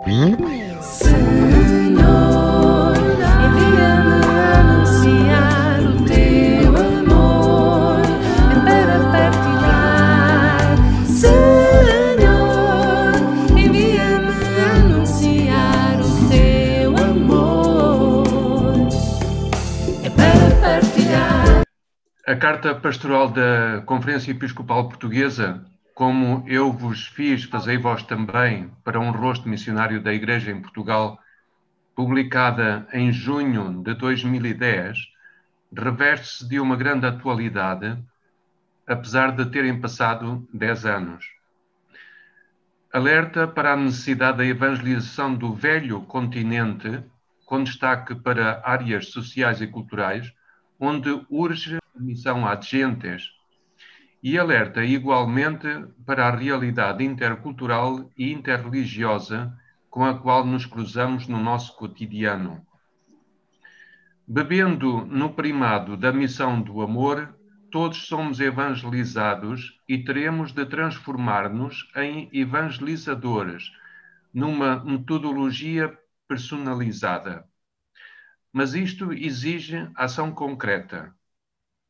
Senhor, envia-me a anunciar o teu amor, é para partilhar. Senhor, envia-me a anunciar o teu amor, é para partilhar. A Carta Pastoral da Conferência Episcopal Portuguesa, como eu vos fiz, fazei vós também, para um rosto missionário da Igreja em Portugal, publicada em junho de 2010, reveste-se de uma grande atualidade, apesar de terem passado 10 anos. Alerta para a necessidade da evangelização do velho continente, com destaque para áreas sociais e culturais, onde urge a missão ad gentes, e alerta igualmente para a realidade intercultural e interreligiosa com a qual nos cruzamos no nosso cotidiano. Bebendo no primado da missão do amor, todos somos evangelizados e teremos de transformar-nos em evangelizadores, numa metodologia personalizada. Mas isto exige ação concreta.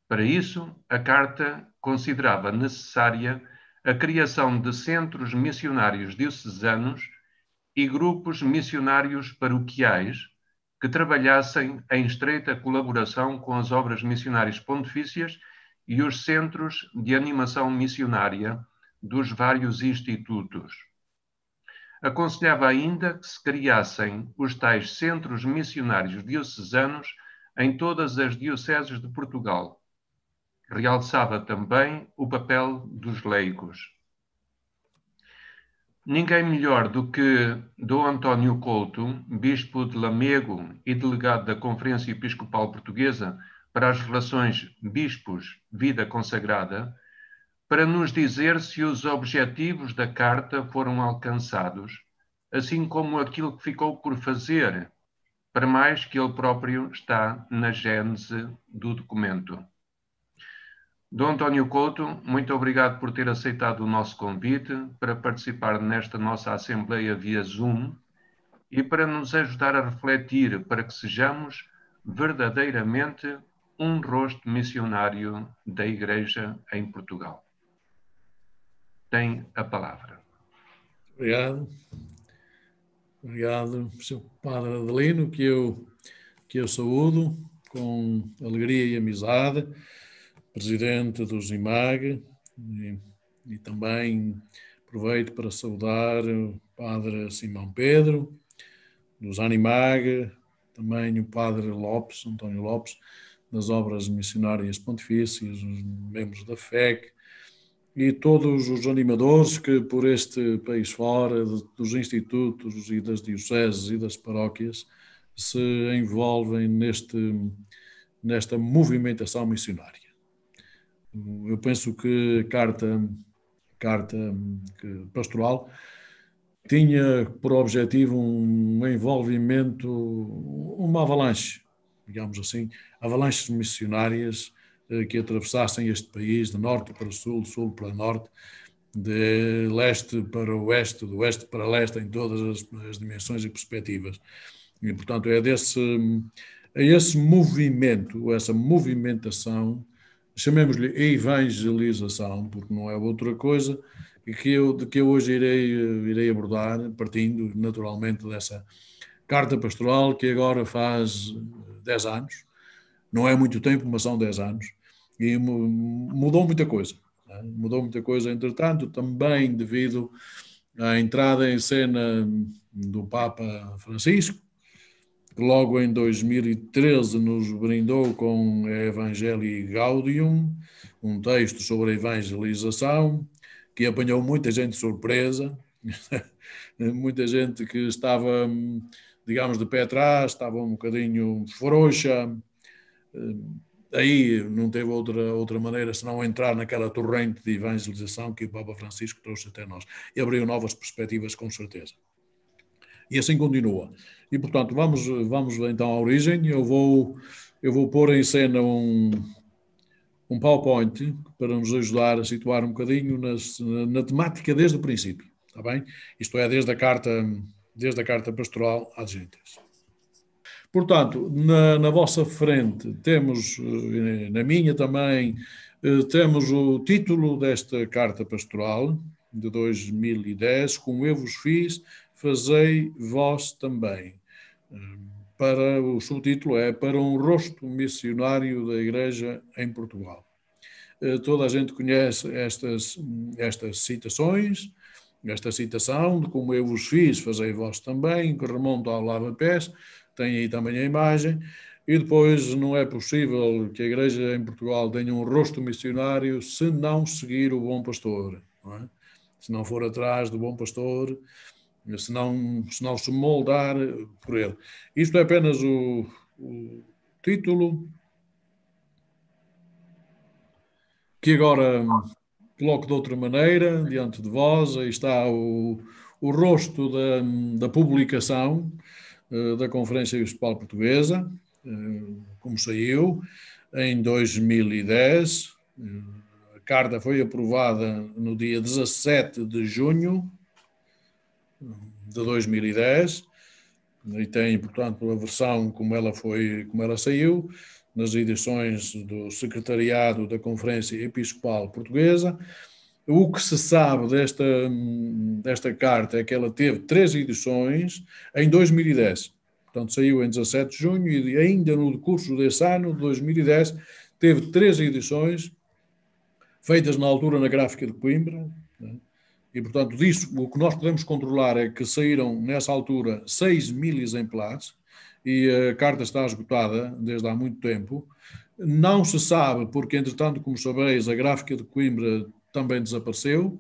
Para isso, a Carta considerava necessária a criação de centros missionários diocesanos e grupos missionários paroquiais que trabalhassem em estreita colaboração com as obras missionárias pontifícias e os centros de animação missionária dos vários institutos. Aconselhava ainda que se criassem os tais centros missionários diocesanos em todas as dioceses de Portugal. Realçava também o papel dos leigos. Ninguém melhor do que Dom António Couto, bispo de Lamego e delegado da Conferência Episcopal Portuguesa para as relações bispos-vida consagrada, para nos dizer se os objetivos da Carta foram alcançados, assim como aquilo que ficou por fazer, para mais que ele próprio está na gênese do documento. Dom António Couto, muito obrigado por ter aceitado o nosso convite para participar nesta nossa Assembleia via Zoom e para nos ajudar a refletir para que sejamos verdadeiramente um rosto missionário da Igreja em Portugal. Tem a palavra. Obrigado. Obrigado, Sr. Padre Adelino, que eu saúdo com alegria e amizade, presidente do ZIMAG, e também aproveito para saudar o Padre Simão Pedro, dos Animag, também o Padre Lopes, António Lopes, das obras missionárias pontifícias, os membros da FEC, e todos os animadores que por este país fora, dos institutos e das dioceses e das paróquias, se envolvem nesta movimentação missionária. Eu penso que a carta pastoral tinha por objetivo um envolvimento, uma avalanche, digamos assim, avalanches missionárias que atravessassem este país de norte para sul, de sul para norte, de leste para oeste, do oeste para leste, em todas as dimensões e perspectivas. E, portanto, é esse movimento, essa movimentação, chamemos-lhe evangelização, porque não é outra coisa, de que eu hoje irei abordar, partindo naturalmente dessa carta pastoral, que agora faz 10 anos. Não é muito tempo, mas são 10 anos. E mudou muita coisa. Né? Mudou muita coisa, entretanto, também devido à entrada em cena do Papa Francisco, que logo em 2013 nos brindou com Evangelii Gaudium, um texto sobre a evangelização, que apanhou muita gente de surpresa, muita gente que estava, digamos, de pé atrás, estava um bocadinho frouxa. Aí não teve outra maneira senão entrar naquela torrente de evangelização que o Papa Francisco trouxe até nós. E abriu novas perspectivas, com certeza. E assim continua. E, portanto, vamos então à origem. Eu vou pôr em cena um PowerPoint para nos ajudar a situar um bocadinho na temática desde o princípio, está bem? Isto é, desde a carta desde a carta pastoral às gentes. Portanto, na vossa frente temos, na minha também, temos o título desta carta pastoral de 2010, como eu vos fiz, fazei vós também. Para o subtítulo é para um rosto missionário da Igreja em Portugal. Toda a gente conhece estas citações, esta citação de como eu vos fiz, fazei vós também, que remonta ao lava-pés, tem aí também a imagem, e depois não é possível que a Igreja em Portugal tenha um rosto missionário se não seguir o bom pastor, não é? Se não for atrás do bom pastor, se não se moldar por ele. Isto é apenas o título que agora coloco de outra maneira diante de vós. Aí está o rosto da publicação da Conferência Episcopal Portuguesa, como saiu em 2010. A carta foi aprovada no dia 17 de junho de 2010 e tem, portanto, a versão como ela saiu nas edições do Secretariado da Conferência Episcopal Portuguesa. O que se sabe desta carta é que ela teve 3 edições em 2010. Portanto, saiu em 17 de junho e ainda no decurso desse ano, de 2010, teve 3 edições feitas na altura na Gráfica de Coimbra. E, portanto, disso, o que nós podemos controlar é que saíram, nessa altura, 6.000 exemplares e a carta está esgotada desde há muito tempo. Não se sabe, porque, entretanto, como sabeis, a Gráfica de Coimbra também desapareceu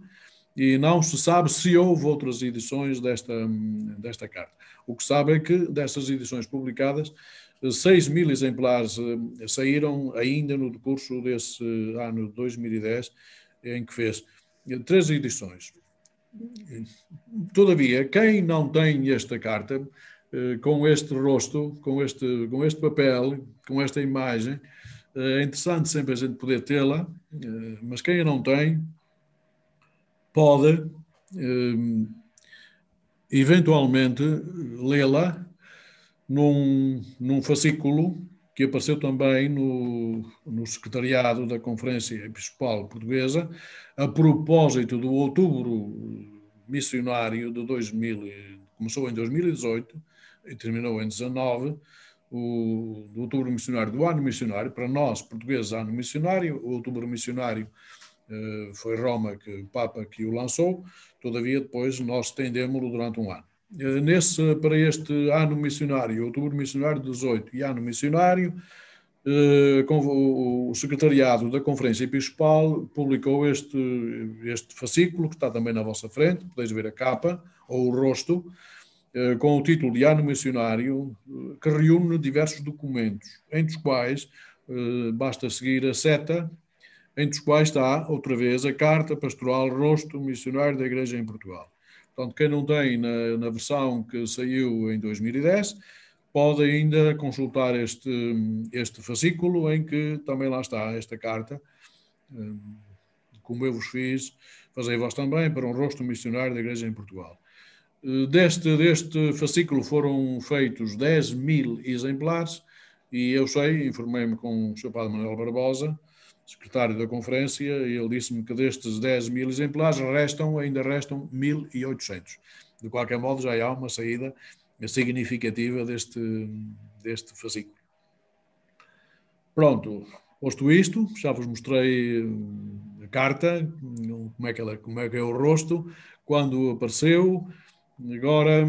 e não se sabe se houve outras edições desta carta. O que se sabe é que, dessas edições publicadas, 6.000 exemplares saíram ainda no decurso desse ano de 2010, em que fez 3 edições. Todavia, quem não tem esta carta, com este rosto, com este papel, com esta imagem, é interessante sempre a gente poder tê-la, mas quem a não tem, pode, eventualmente, lê-la num fascículo que apareceu também no Secretariado da Conferência Episcopal Portuguesa, a propósito do Outubro Missionário de 2000, começou em 2018 e terminou em 2019, do Outubro Missionário, do Ano Missionário, para nós, portugueses, Ano Missionário. O Outubro Missionário foi Roma, o Papa que o lançou, todavia depois nós estendemos-lo durante um ano. Para este ano missionário, Outubro Missionário 18 e ano missionário, o Secretariado da Conferência Episcopal publicou este fascículo, que está também na vossa frente, podeis ver a capa ou o rosto, com o título de Ano Missionário, que reúne diversos documentos, entre os quais basta seguir a seta, entre os quais está, outra vez, a Carta Pastoral Rosto Missionário da Igreja em Portugal. Portanto, quem não tem na versão que saiu em 2010, pode ainda consultar este fascículo, em que também lá está esta carta, como eu vos fiz, fazei vós também, para um rosto missionário da Igreja em Portugal. Deste fascículo foram feitos 10.000 exemplares e eu informei-me com o Sr. Padre Manuel Barbosa, secretário da Conferência, e ele disse-me que destes 10.000 exemplares ainda restam 1.800. De qualquer modo, já há uma saída significativa deste fascículo. Pronto, posto isto, já vos mostrei a carta, como é que é o rosto, quando apareceu. Agora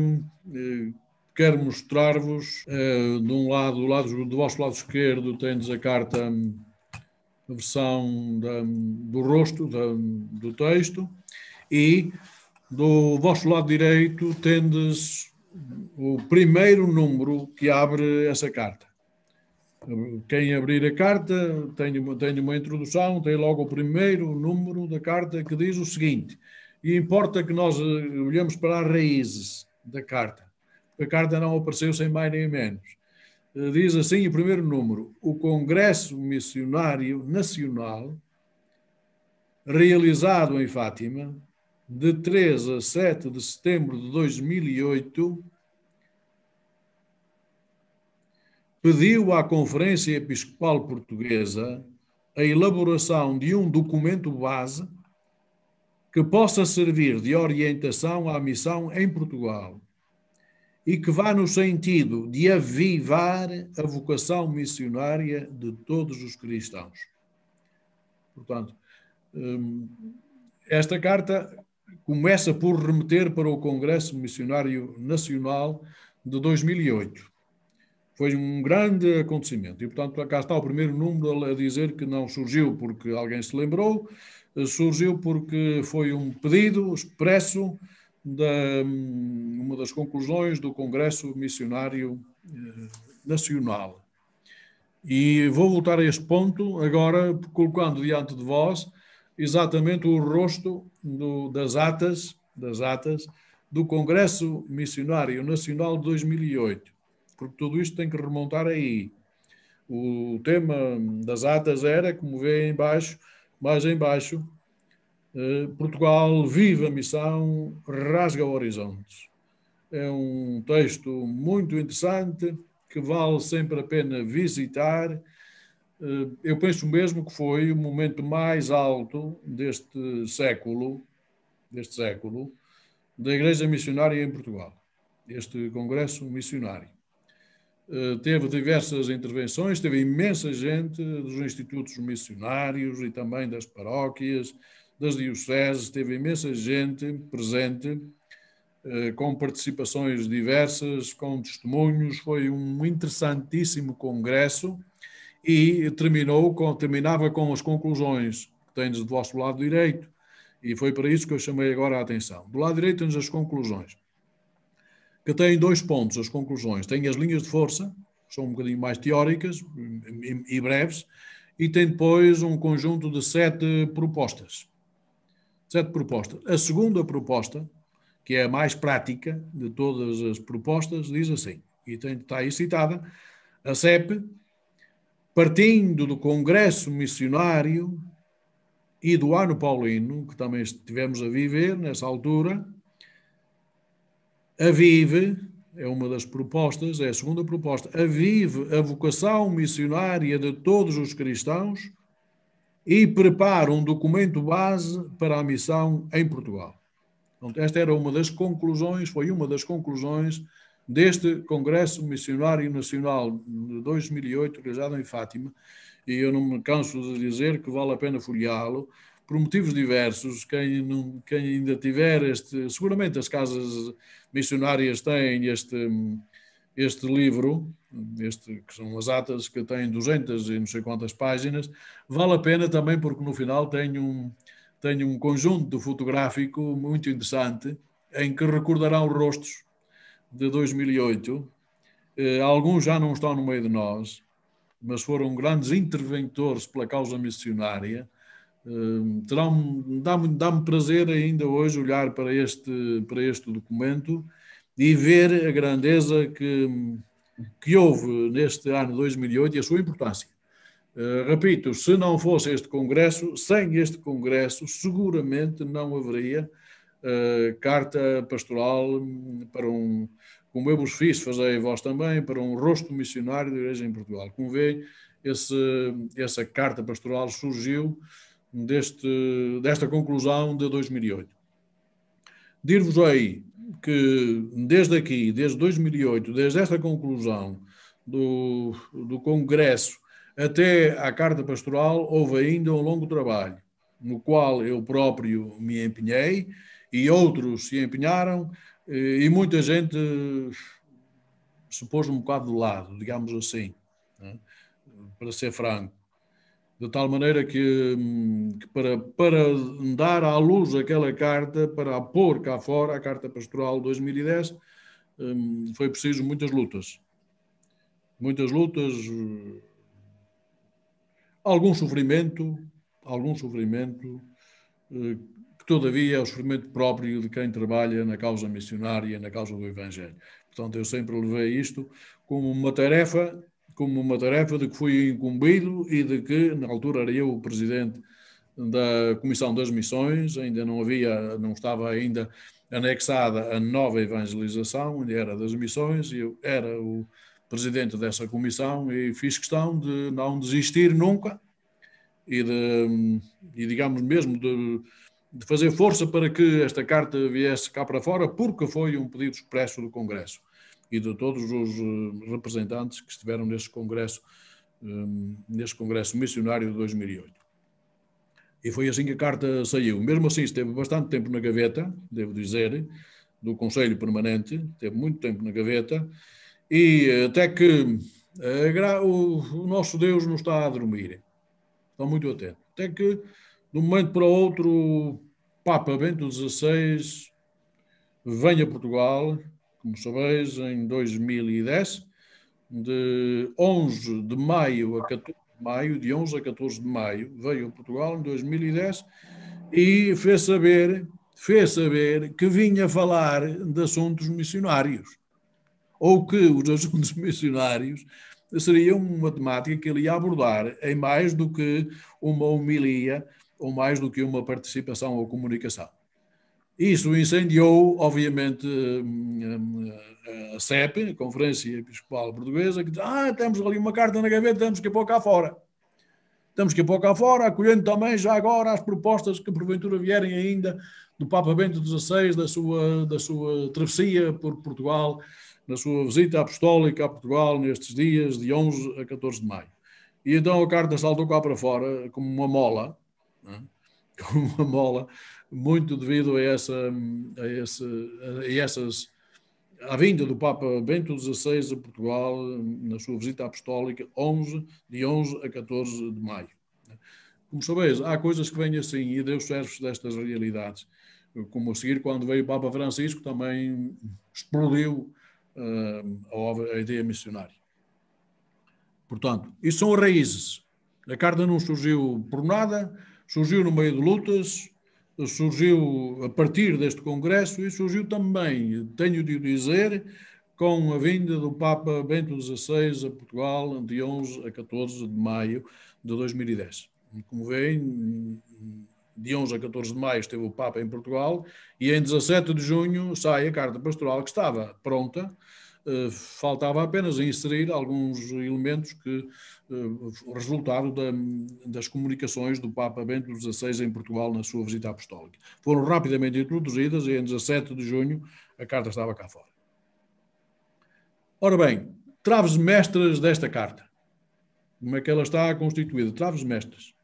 quero mostrar-vos, do vosso lado esquerdo, tendes a carta, a versão do rosto, do texto, e do vosso lado direito tendes o primeiro número que abre essa carta. Quem abrir a carta tem uma introdução, tem logo o primeiro número da carta que diz o seguinte, e importa que nós olhemos para as raízes da carta. A carta não apareceu sem mais nem menos. Diz assim o primeiro número: o Congresso Missionário Nacional, realizado em Fátima, de 3 a 7 de setembro de 2008, pediu à Conferência Episcopal Portuguesa a elaboração de um documento base que possa servir de orientação à missão em Portugal e que vá no sentido de avivar a vocação missionária de todos os cristãos. Portanto, esta carta começa por remeter para o Congresso Missionário Nacional de 2008. Foi um grande acontecimento e, portanto, cá está o primeiro número a dizer que não surgiu porque alguém se lembrou, surgiu porque foi um pedido expresso de uma das conclusões do Congresso Missionário Nacional. E vou voltar a este ponto agora, colocando diante de vós exatamente o rosto das atas do Congresso Missionário Nacional de 2008. Porque tudo isto tem que remontar aí. O tema das atas era, como vê mais em baixo, Portugal vive a missão, rasga horizontes. É um texto muito interessante, que vale sempre a pena visitar. Eu penso mesmo que foi o momento mais alto deste século, da Igreja Missionária em Portugal. Este Congresso Missionário. Teve diversas intervenções, teve imensa gente dos institutos missionários e também das paróquias, das dioceses, teve imensa gente presente, com participações diversas, com testemunhos. Foi um interessantíssimo congresso e terminava com as conclusões que tens do vosso lado direito, e foi para isso que eu chamei agora a atenção. Do lado direito tens as conclusões, que têm 2 pontos, as conclusões. Tem as linhas de força, que são um bocadinho mais teóricas e breves, e tem depois um conjunto de 7 propostas. 7 propostas. A segunda proposta, que é a mais prática de todas as propostas, diz assim, e está aí citada, a CEP, partindo do Congresso Missionário e do Ano Paulino, que também estivemos a viver nessa altura, avive, é uma das propostas, é a segunda proposta, avive a vocação missionária de todos os cristãos e prepara um documento base para a missão em Portugal. Então, esta era uma das conclusões, foi uma das conclusões deste Congresso Missionário Nacional de 2008, realizado em Fátima, e eu não me canso de dizer que vale a pena folheá-lo, por motivos diversos. Quem ainda tiver seguramente as casas missionárias têm este livro, que são as atas, que têm 200 e não sei quantas páginas. Vale a pena também porque no final tem um conjunto fotográfico muito interessante em que recordarão rostos de 2008. Alguns já não estão no meio de nós, mas foram grandes interventores pela causa missionária. Dá-me prazer ainda hoje olhar para este documento e ver a grandeza que houve neste ano 2008 e a sua importância. Repito, se não fosse este congresso, sem este congresso, seguramente não haveria carta pastoral para como eu vos fiz, fazei vós também, para um rosto missionário da Igreja em Portugal. Como veem, essa carta pastoral surgiu desta conclusão de 2008. Dir-vos aí que desde 2008, desde esta conclusão do Congresso até à Carta Pastoral, houve ainda um longo trabalho, no qual eu próprio me empenhei e outros se empenharam, e muita gente se pôs um bocado de lado, digamos assim, né? Para ser franco. De tal maneira que para dar à luz aquela carta, para a pôr cá fora, a Carta Pastoral 2010, foi preciso muitas lutas. Muitas lutas, algum sofrimento, que todavia é o sofrimento próprio de quem trabalha na causa missionária, na causa do Evangelho. Portanto, eu sempre levei isto como uma tarefa de que fui incumbido e de que, na altura, era eu o presidente da Comissão das Missões, ainda não estava ainda anexada a nova evangelização, ainda era das missões, e eu era o presidente dessa comissão e fiz questão de não desistir nunca e digamos mesmo de fazer força para que esta carta viesse cá para fora, porque foi um pedido expresso do Congresso e de todos os representantes que estiveram neste Congresso missionário de 2008. E foi assim que a carta saiu. Mesmo assim, esteve bastante tempo na gaveta, devo dizer, do Conselho Permanente, teve muito tempo na gaveta, e até que o nosso Deus não está a dormir. Está muito atento. Até que, de um momento para o outro, o Papa Bento XVI vem a Portugal, como sabeis, em 2010, de 11 de maio a 14 de maio, de 11 a 14 de maio, veio a Portugal em 2010 e fez saber que vinha falar de assuntos missionários, ou que os assuntos missionários seriam uma temática que ele ia abordar em mais do que uma homilia ou mais do que uma participação ou comunicação. Isso incendiou, obviamente, a CEP, a Conferência Episcopal Portuguesa, que diz, temos ali uma carta na gaveta, temos que ir pôr cá fora. Temos que ir pôr cá fora, acolhendo também já agora as propostas que porventura vierem ainda do Papa Bento XVI, da sua travessia por Portugal, na sua visita apostólica a Portugal nestes dias de 11 a 14 de maio. E então a carta saltou cá para fora como uma mola, como uma mola, muito devido à vinda do Papa Bento XVI a Portugal na sua visita apostólica de 11 a 14 de maio. Como sabeis, há coisas que vêm assim e Deus serve destas realidades. Como a seguir, quando veio o Papa Francisco, também explodiu a ideia missionária. Portanto, isso são raízes. A carta não surgiu por nada, surgiu no meio de lutas, surgiu a partir deste Congresso e surgiu também, tenho de dizer, com a vinda do Papa Bento XVI a Portugal de 11 a 14 de maio de 2010. Como veem, de 11 a 14 de maio esteve o Papa em Portugal e em 17 de junho sai a carta pastoral que estava pronta. Faltava apenas inserir alguns elementos que resultado das comunicações do Papa Bento XVI em Portugal na sua visita apostólica. Foram rapidamente introduzidas e em 17 de junho a carta estava cá fora. Ora bem, traves mestras desta carta. Como é que ela está constituída? Traves mestras.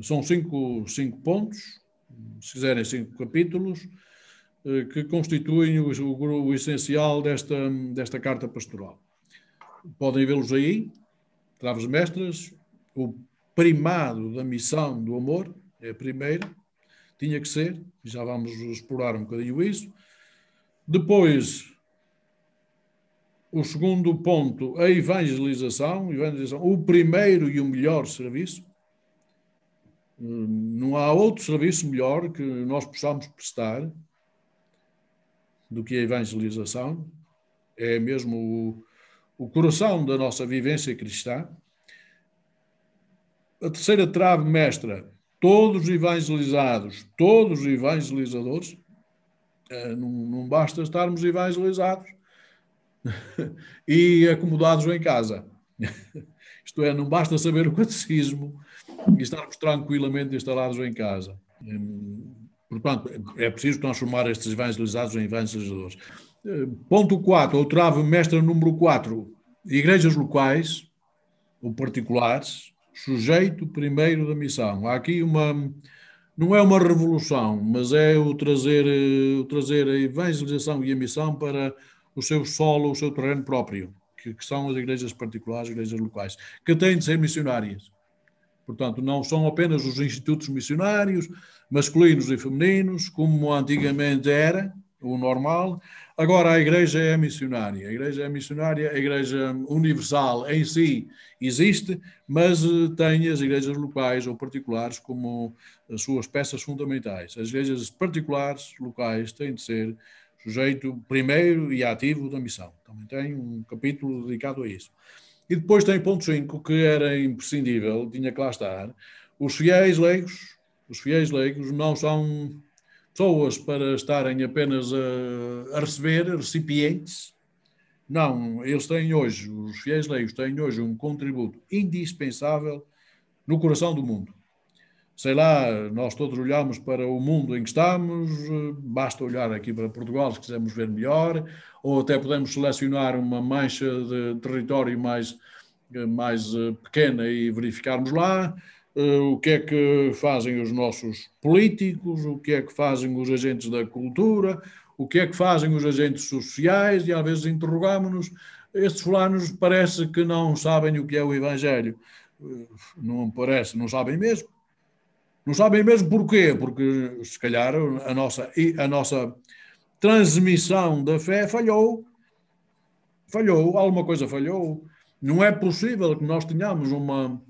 São cinco pontos, se quiserem 5 capítulos, que constituem o essencial desta carta pastoral. Podem vê-los aí, traves mestras, o primado da missão do amor, é a primeira, tinha que ser, já vamos explorar um bocadinho isso. Depois, o segundo ponto, a evangelização, o primeiro e o melhor serviço. Não há outro serviço melhor que nós possamos prestar do que a evangelização. É mesmo o coração da nossa vivência cristã. A terceira trave mestra, todos evangelizados, todos evangelizadores. Não basta estarmos evangelizados e acomodados em casa. Isto é, não basta saber o catecismo e estarmos tranquilamente instalados em casa. Portanto, é preciso transformar estes evangelizados em evangelizadores. Ponto 4, ou trave mestra número 4, igrejas locais ou particulares, sujeito primeiro da missão. Há aqui não é uma revolução, mas é o trazer a evangelização e a missão para o seu solo, o seu terreno próprio, que são as igrejas particulares, as igrejas locais, que têm de ser missionárias. Portanto, não são apenas os institutos missionários, masculinos e femininos, como antigamente era o normal. Agora a igreja é missionária. A igreja é missionária, a igreja universal em si existe, mas tem as igrejas locais ou particulares como as suas peças fundamentais. As igrejas particulares, locais, têm de ser sujeito primeiro e ativo da missão. Também tem um capítulo dedicado a isso. E depois tem ponto 5, que era imprescindível, tinha que lá estar, os fiéis leigos Os fiéis leigos não são pessoas para estarem apenas a receber, recipientes. Não, eles têm hoje, os fiéis leigos têm hoje um contributo indispensável no coração do mundo. Sei lá, nós todos olhamos para o mundo em que estamos, basta olhar aqui para Portugal se quisermos ver melhor, ou até podemos selecionar uma mancha de território mais pequena e verificarmos lá o que é que fazem os nossos políticos, o que é que fazem os agentes da cultura, o que é que fazem os agentes sociais, e às vezes interrogamos-nos, estes fulanos parece que não sabem o que é o Evangelho. Não parece, não sabem mesmo. Não sabem mesmo porquê, porque se calhar a nossa transmissão da fé falhou, alguma coisa falhou. Não é possível que nós tenhamos uma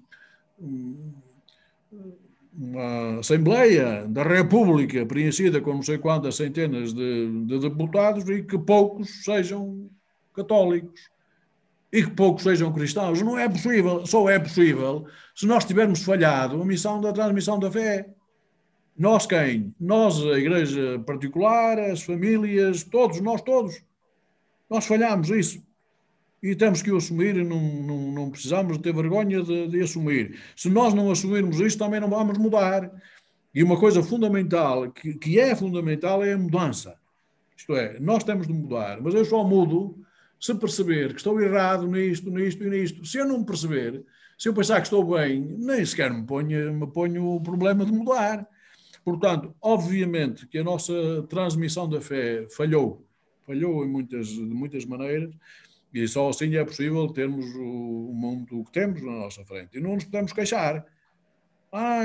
Assembleia da República preenchida com não sei quantas centenas de deputados e que poucos sejam católicos e que poucos sejam cristãos. Não é possível, só é possível se nós tivermos falhado a missão da transmissão da fé. Nós quem? Nós, a igreja particular, as famílias, todos, nós falhamos isso. E temos que o assumir e não precisamos ter vergonha de assumir. Se nós não assumirmos isso, também não vamos mudar. E uma coisa fundamental, que é fundamental, é a mudança. Isto é, nós temos de mudar, mas eu só mudo se perceber que estou errado nisto e nisto. Se eu não perceber, se eu pensar que estou bem, nem sequer me ponho o problema de mudar. Portanto, obviamente que a nossa transmissão da fé falhou de muitas maneiras, e só assim é possível termos o mundo que temos na nossa frente. E não nos podemos queixar.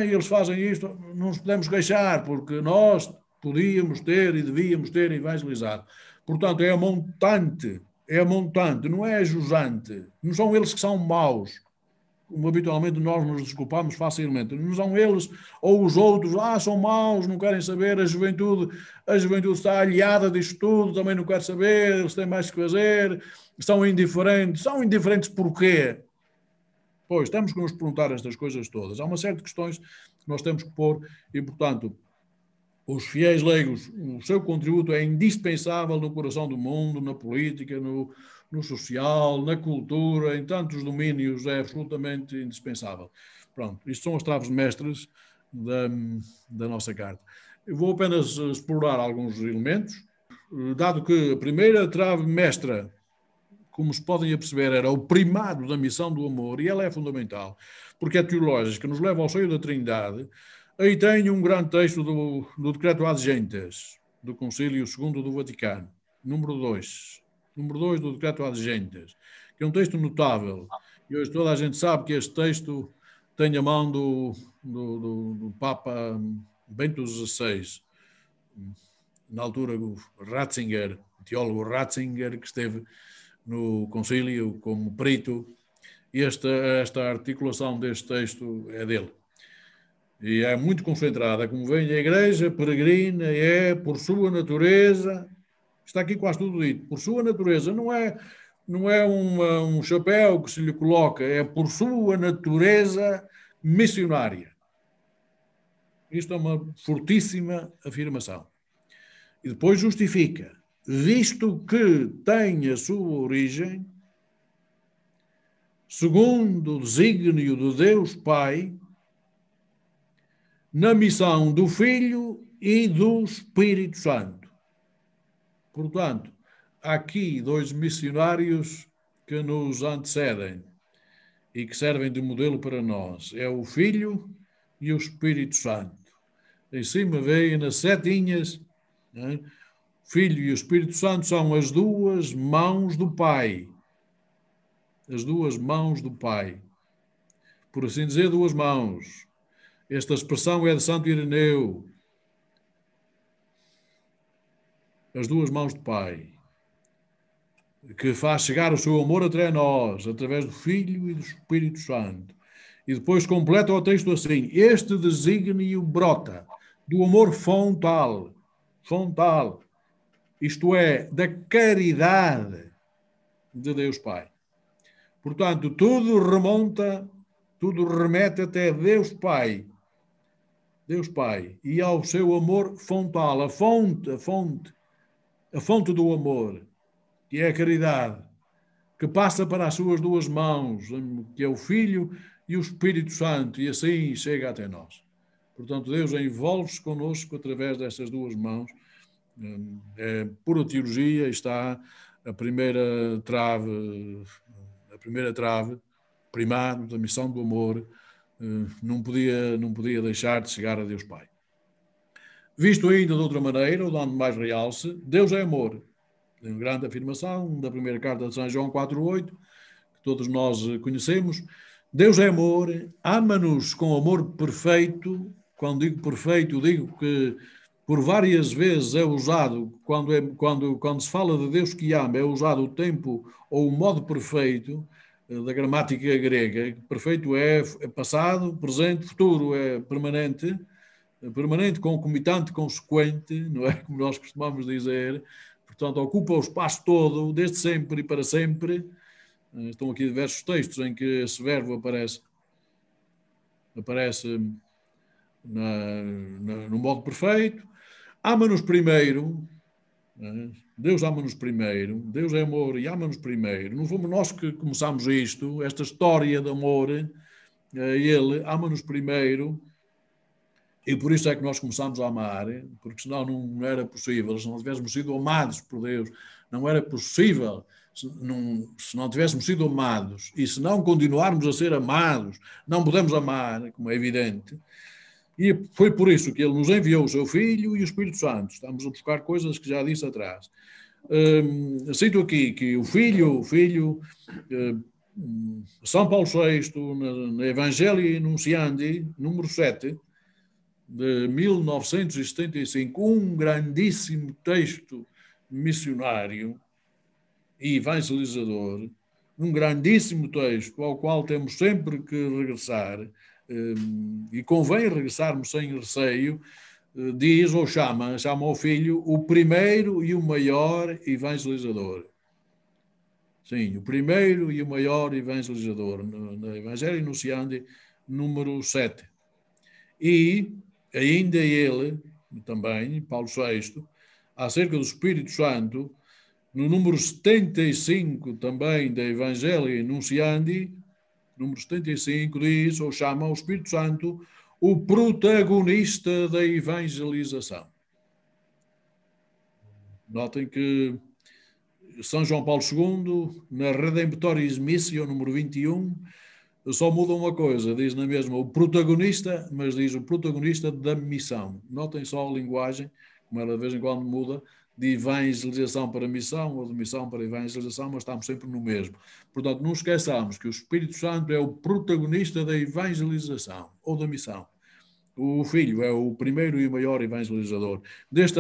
Eles fazem isto. Não nos podemos queixar, porque nós podíamos ter e devíamos ter evangelizado. Portanto, é montante, não é jusante. Não são eles que são maus, como habitualmente nós nos desculpamos facilmente. Não são eles ou os outros, são maus, não querem saber, a juventude está aliada disto tudo, também não quer saber, eles têm mais que fazer, são indiferentes. São indiferentes porquê? Pois, temos que nos perguntar estas coisas todas. Há uma série de questões que nós temos que pôr e, portanto, os fiéis leigos, o seu contributo é indispensável no coração do mundo, na política, no social, na cultura, em tantos domínios, é absolutamente indispensável. Pronto, isto são as traves mestras da nossa carta. Eu vou apenas explorar alguns elementos, dado que a primeira trave mestra, como se podem perceber, era o primado da missão do amor, e ela é fundamental, porque é teológica, nos leva ao seio da Trindade. Aí tem um grande texto do Decreto Ad Gentes, do Concílio II do Vaticano, número 2 do Decreto Ad Gentes, que é um texto notável. E hoje toda a gente sabe que este texto tem a mão do Papa Bento XVI, na altura o Ratzinger, o teólogo Ratzinger, que esteve no concílio como perito. Esta articulação deste texto é dele. E é muito concentrada, como vem a Igreja peregrina, por sua natureza, está aqui quase tudo dito, por sua natureza, não é um chapéu que se lhe coloca, é por sua natureza missionária. Isto é uma fortíssima afirmação. E depois justifica, visto que tem a sua origem, segundo o desígnio de Deus Pai, na missão do Filho e do Espírito Santo. Portanto, há aqui dois missionários que nos antecedem e que servem de modelo para nós. É o Filho e o Espírito Santo. Em cima veio nas setinhas, né? O Filho e o Espírito Santo são as duas mãos do Pai. As duas mãos do Pai. Por assim dizer, duas mãos. Esta expressão é de Santo Ireneu. As duas mãos do Pai, que faz chegar o seu amor até nós, através do Filho e do Espírito Santo. E depois completa o texto assim: este desígnio brota do amor fontal, isto é, da caridade de Deus Pai. Portanto, tudo remete até Deus Pai. Deus Pai, e ao seu amor fontal, a fonte do amor, que é a caridade, que passa para as suas duas mãos, que é o Filho e o Espírito Santo, e assim chega até nós. Portanto, Deus envolve-se connosco através destas duas mãos. É pura teologia, está a primeira trave primária da missão do amor, não podia deixar de chegar a Deus Pai. Visto ainda de outra maneira, dando mais realce, Deus é amor. É uma grande afirmação da primeira carta de São João 4,8, que todos nós conhecemos. Deus é amor, ama-nos com amor perfeito. Quando digo perfeito, digo que por várias vezes é usado, quando se fala de Deus que ama, é usado o tempo ou o modo perfeito da gramática grega. Perfeito é passado, presente, futuro é permanente, concomitante, consequente, não é como nós costumamos dizer. Portanto, ocupa o espaço todo, desde sempre e para sempre. Estão aqui diversos textos em que esse verbo aparece no modo perfeito. Ama-nos primeiro. Deus ama-nos primeiro. Deus é amor e ama-nos primeiro. Não fomos nós que começamos esta história de amor. Ele ama-nos primeiro. E por isso é que nós começamos a amar, porque senão não era possível, se não tivéssemos sido amados por Deus, não era possível, se não tivéssemos sido amados e se não continuarmos a ser amados, não podemos amar, como é evidente. E foi por isso que Ele nos enviou o Seu Filho e o Espírito Santo. Estamos a buscar coisas que já disse atrás. Cito aqui que o Filho, São Paulo VI, no Evangelii Nuntiandi, número 7, de 1975, um grandíssimo texto missionário e evangelizador, um grandíssimo texto ao qual temos sempre que regressar, e convém regressarmos sem receio, diz ou chama ao Filho o primeiro e o maior evangelizador. Sim, o primeiro e o maior evangelizador, no Evangelii Nuntiandi, número 7. E ainda ele, também, Paulo VI, acerca do Espírito Santo, no número 75 também da Evangelii Nuntiandi, número 75, diz, ou chama o Espírito Santo, o protagonista da evangelização. Notem que São João Paulo II, na Redemptoris Missio, número 21, só muda uma coisa, diz na mesma o protagonista, mas diz o protagonista da missão. Notem só a linguagem, como ela de vez em quando muda, de evangelização para missão ou de missão para evangelização, mas estamos sempre no mesmo. Portanto, não esqueçamos que o Espírito Santo é o protagonista da evangelização ou da missão. O Filho é o primeiro e o maior evangelizador.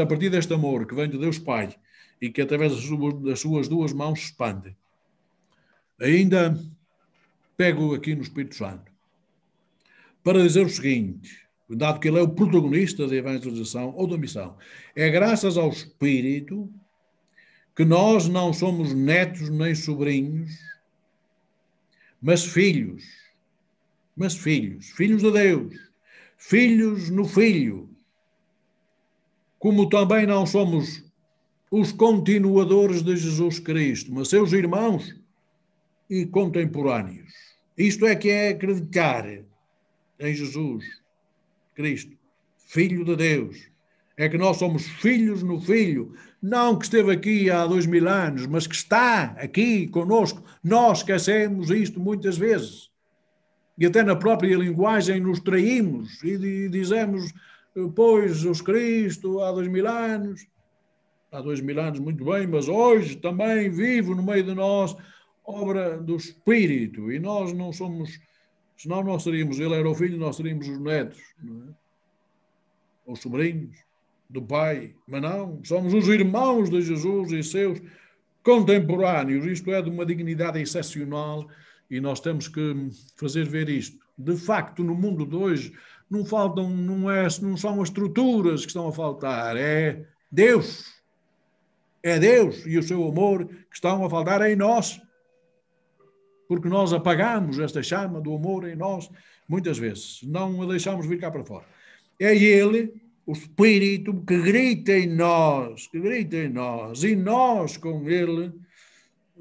A partir deste amor que vem de Deus Pai e que através das suas duas mãos se expande. Ainda pego aqui no Espírito Santo para dizer o seguinte, dado que ele é o protagonista da evangelização ou da missão, é graças ao Espírito que nós não somos netos nem sobrinhos, mas filhos de Deus, filhos no Filho, como também não somos os continuadores de Jesus Cristo, mas seus irmãos e contemporâneos. Isto é que é acreditar em Jesus Cristo, Filho de Deus. É que nós somos filhos no Filho, não que esteve aqui há 2000 anos, mas que está aqui conosco. Nós esquecemos isto muitas vezes. E até na própria linguagem nos traímos e dizemos, pois, os Cristo há 2000 anos. Há 2000 anos, muito bem, mas hoje também vivo no meio de nós, obra do Espírito, e nós não somos, senão nós seríamos, ele era o filho, nós seríamos os netos, não é? Os sobrinhos do Pai, mas não, somos os irmãos de Jesus e seus contemporâneos. Isto é de uma dignidade excepcional e nós temos que fazer ver isto. De facto, no mundo de hoje não são as estruturas que estão a faltar, é Deus. É Deus e o seu amor que estão a faltar em nós. Porque nós apagamos esta chama do amor em nós muitas vezes. Não a deixamos vir cá para fora. É Ele, o Espírito, que grita em nós, e nós com Ele.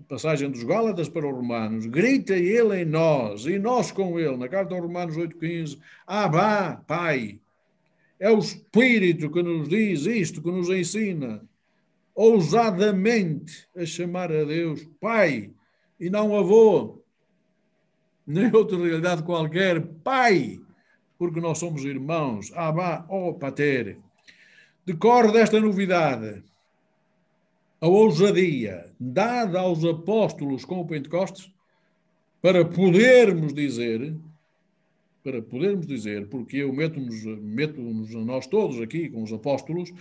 Passagem dos Gálatas para os Romanos, grita Ele em nós, e nós com Ele, na carta aos Romanos 8,15, Abá, Pai. É o Espírito que nos diz isto, que nos ensina ousadamente a chamar a Deus Pai, e não avô, nem outra realidade qualquer, Pai, porque nós somos irmãos, Abá, ó Pater. Decorre desta novidade a ousadia dada aos apóstolos com o Pentecostes para podermos dizer, porque eu meto-nos a nós todos aqui com os apóstolos,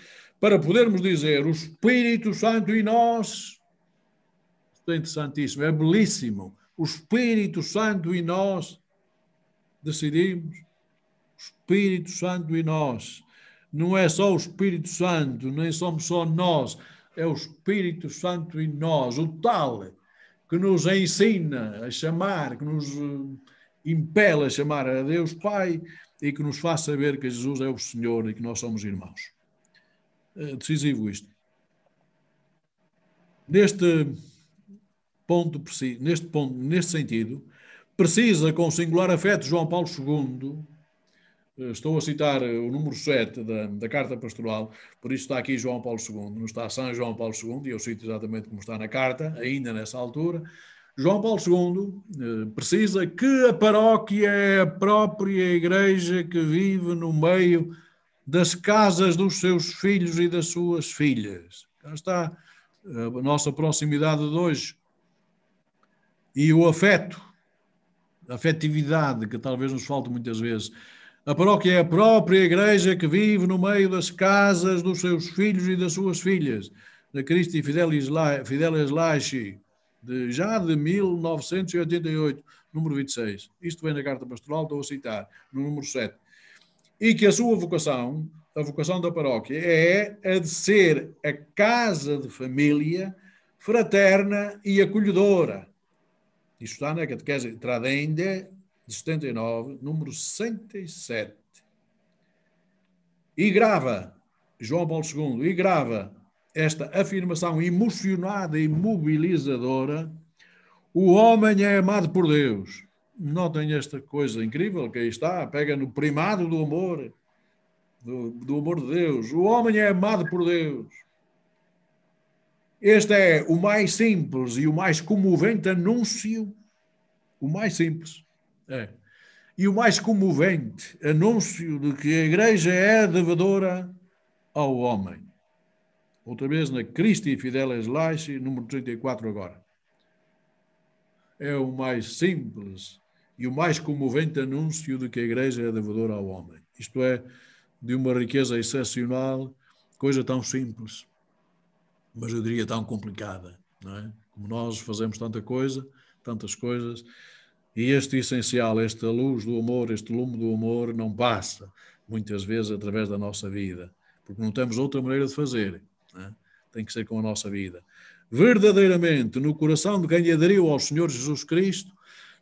para podermos dizer o Espírito Santo em nós, é interessantíssimo, é belíssimo, o Espírito Santo em nós, decidimos, o Espírito Santo em nós, não é só o Espírito Santo, nem somos só nós, é o Espírito Santo em nós, o tal que nos ensina a chamar, que nos impele a chamar a Deus Pai e que nos faz saber que Jesus é o Senhor e que nós somos irmãos. É decisivo isto. Neste sentido, precisa com singular afeto João Paulo II, estou a citar o número 7 da Carta Pastoral, por isso está aqui João Paulo II, não está São João Paulo II, e eu cito exatamente como está na carta, ainda nessa altura. João Paulo II precisa que a paróquia é a própria igreja que vive no meio das casas dos seus filhos e das suas filhas. Cá está a nossa proximidade de hoje. E o afeto, a afetividade que talvez nos falte muitas vezes. A paróquia é a própria igreja que vive no meio das casas dos seus filhos e das suas filhas. Da Christi Fidelis Laici, já de 1988, número 26. Isto vem na Carta Pastoral, estou a citar, no número 7. E que a sua vocação, a vocação da paróquia, é a de ser a casa de família fraterna e acolhedora. Isto está na Catequese Tradende, de 79, número 67. E grava, João Paulo II, e grava esta afirmação emocionada e mobilizadora: o homem é amado por Deus. Notem esta coisa incrível que aí está, pega no primado do amor, do amor de Deus. O homem é amado por Deus. Este é o mais simples e o mais comovente anúncio, o mais simples, e o mais comovente anúncio de que a Igreja é devedora ao homem. Outra vez na Christi Fidelis Laici, número 34 agora. É o mais simples e o mais comovente anúncio de que a Igreja é devedora ao homem. Isto é, de uma riqueza excepcional, coisa tão simples, mas eu diria tão complicada, não é? Como nós fazemos tanta coisa, tantas coisas, e este essencial, esta luz do amor, este lume do amor não passa, muitas vezes, através da nossa vida, porque não temos outra maneira de fazer, não é? Tem que ser com a nossa vida. Verdadeiramente, no coração de quem aderiu ao Senhor Jesus Cristo,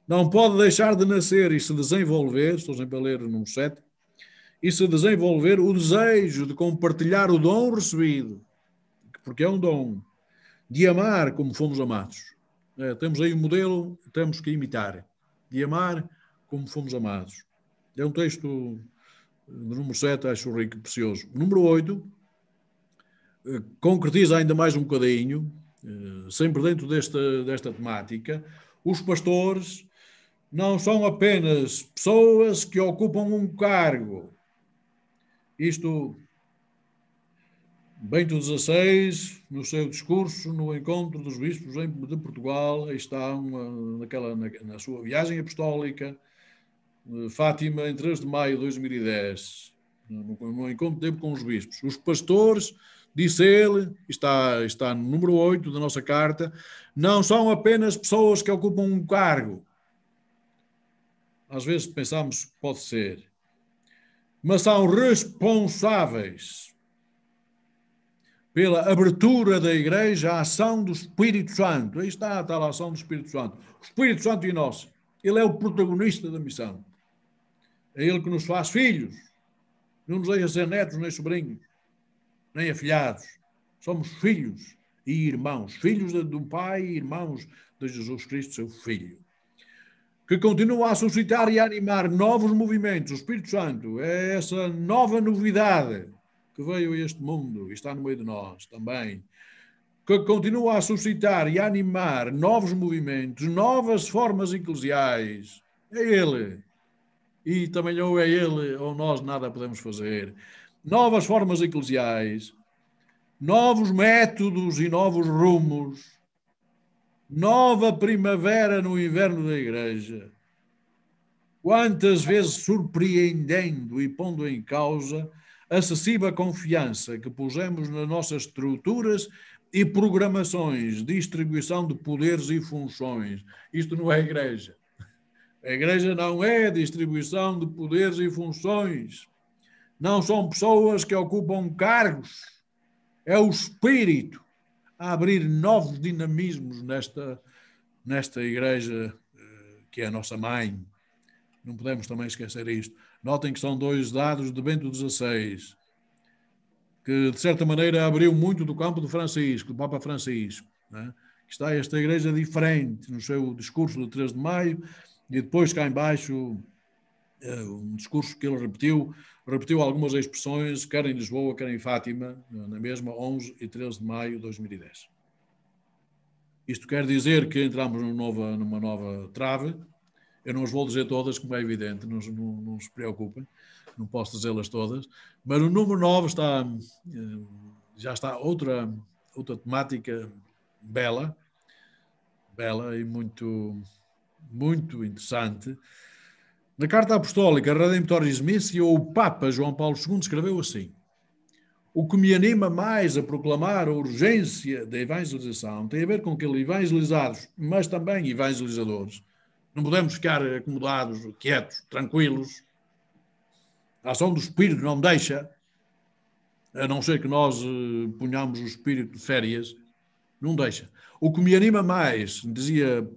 não pode deixar de nascer e se desenvolver, estou sempre a ler no 7, e se desenvolver o desejo de compartilhar o dom recebido, porque é um dom, de amar como fomos amados. Temos aí um modelo, temos que imitar, de amar como fomos amados. É um texto, no número 7, acho rico e precioso. O número 8, concretiza ainda mais um bocadinho, sempre dentro desta temática. Os pastores não são apenas pessoas que ocupam um cargo. Isto, Bento XVI, no seu discurso, no encontro dos bispos de Portugal, aí está na sua viagem apostólica, Fátima, em 3 de maio de 2010, no encontro que teve com os bispos. Os pastores, disse ele, está no número 8 da nossa carta, não são apenas pessoas que ocupam um cargo. Às vezes pensamos que pode ser, mas são responsáveis pela abertura da Igreja à ação do Espírito Santo. Aí está a tal ação do Espírito Santo. O Espírito Santo em nós. Ele é o protagonista da missão. É ele que nos faz filhos. Não nos deixa ser netos nem sobrinhos, nem afilhados. Somos filhos e irmãos. Filhos do Pai e irmãos de Jesus Cristo, seu Filho. Que continua a suscitar e a animar novos movimentos. O Espírito Santo é essa nova novidade que veio a este mundo e está no meio de nós também. Que continua a suscitar e a animar novos movimentos, novas formas eclesiais. É Ele. E também ou é Ele ou nós nada podemos fazer. Novas formas eclesiais, novos métodos e novos rumos. Nova primavera no inverno da Igreja. Quantas vezes surpreendendo e pondo em causa a excessiva confiança que pusemos nas nossas estruturas e programações de distribuição de poderes e funções. Isto não é Igreja. A Igreja não é distribuição de poderes e funções. Não são pessoas que ocupam cargos. É o Espírito a abrir novos dinamismos nesta Igreja que é a nossa mãe. Não podemos também esquecer isto. Notem que são 2 dados de Bento XVI, que de certa maneira abriu muito do campo do Francisco, do Papa Francisco. Né? Está esta Igreja diferente no seu discurso de 3 de maio e depois cá em baixo um discurso que ele repetiu algumas expressões, quer em Lisboa, quer em Fátima, na mesma 11 e 13 de maio de 2010. Isto quer dizer que entramos numa nova trave. Eu não as vou dizer todas, como é evidente, não se preocupem, não posso dizê-las todas, mas o número 9 já está outra temática bela e muito, muito interessante. Na Carta Apostólica Redemptoris Missio, o Papa João Paulo II escreveu assim: o que me anima mais a proclamar a urgência da evangelização tem a ver com aqueles evangelizados, mas também evangelizadores. Não podemos ficar acomodados, quietos, tranquilos. A ação do Espírito não deixa, a não ser que nós ponhamos o Espírito de férias, não deixa. O que me anima mais, dizia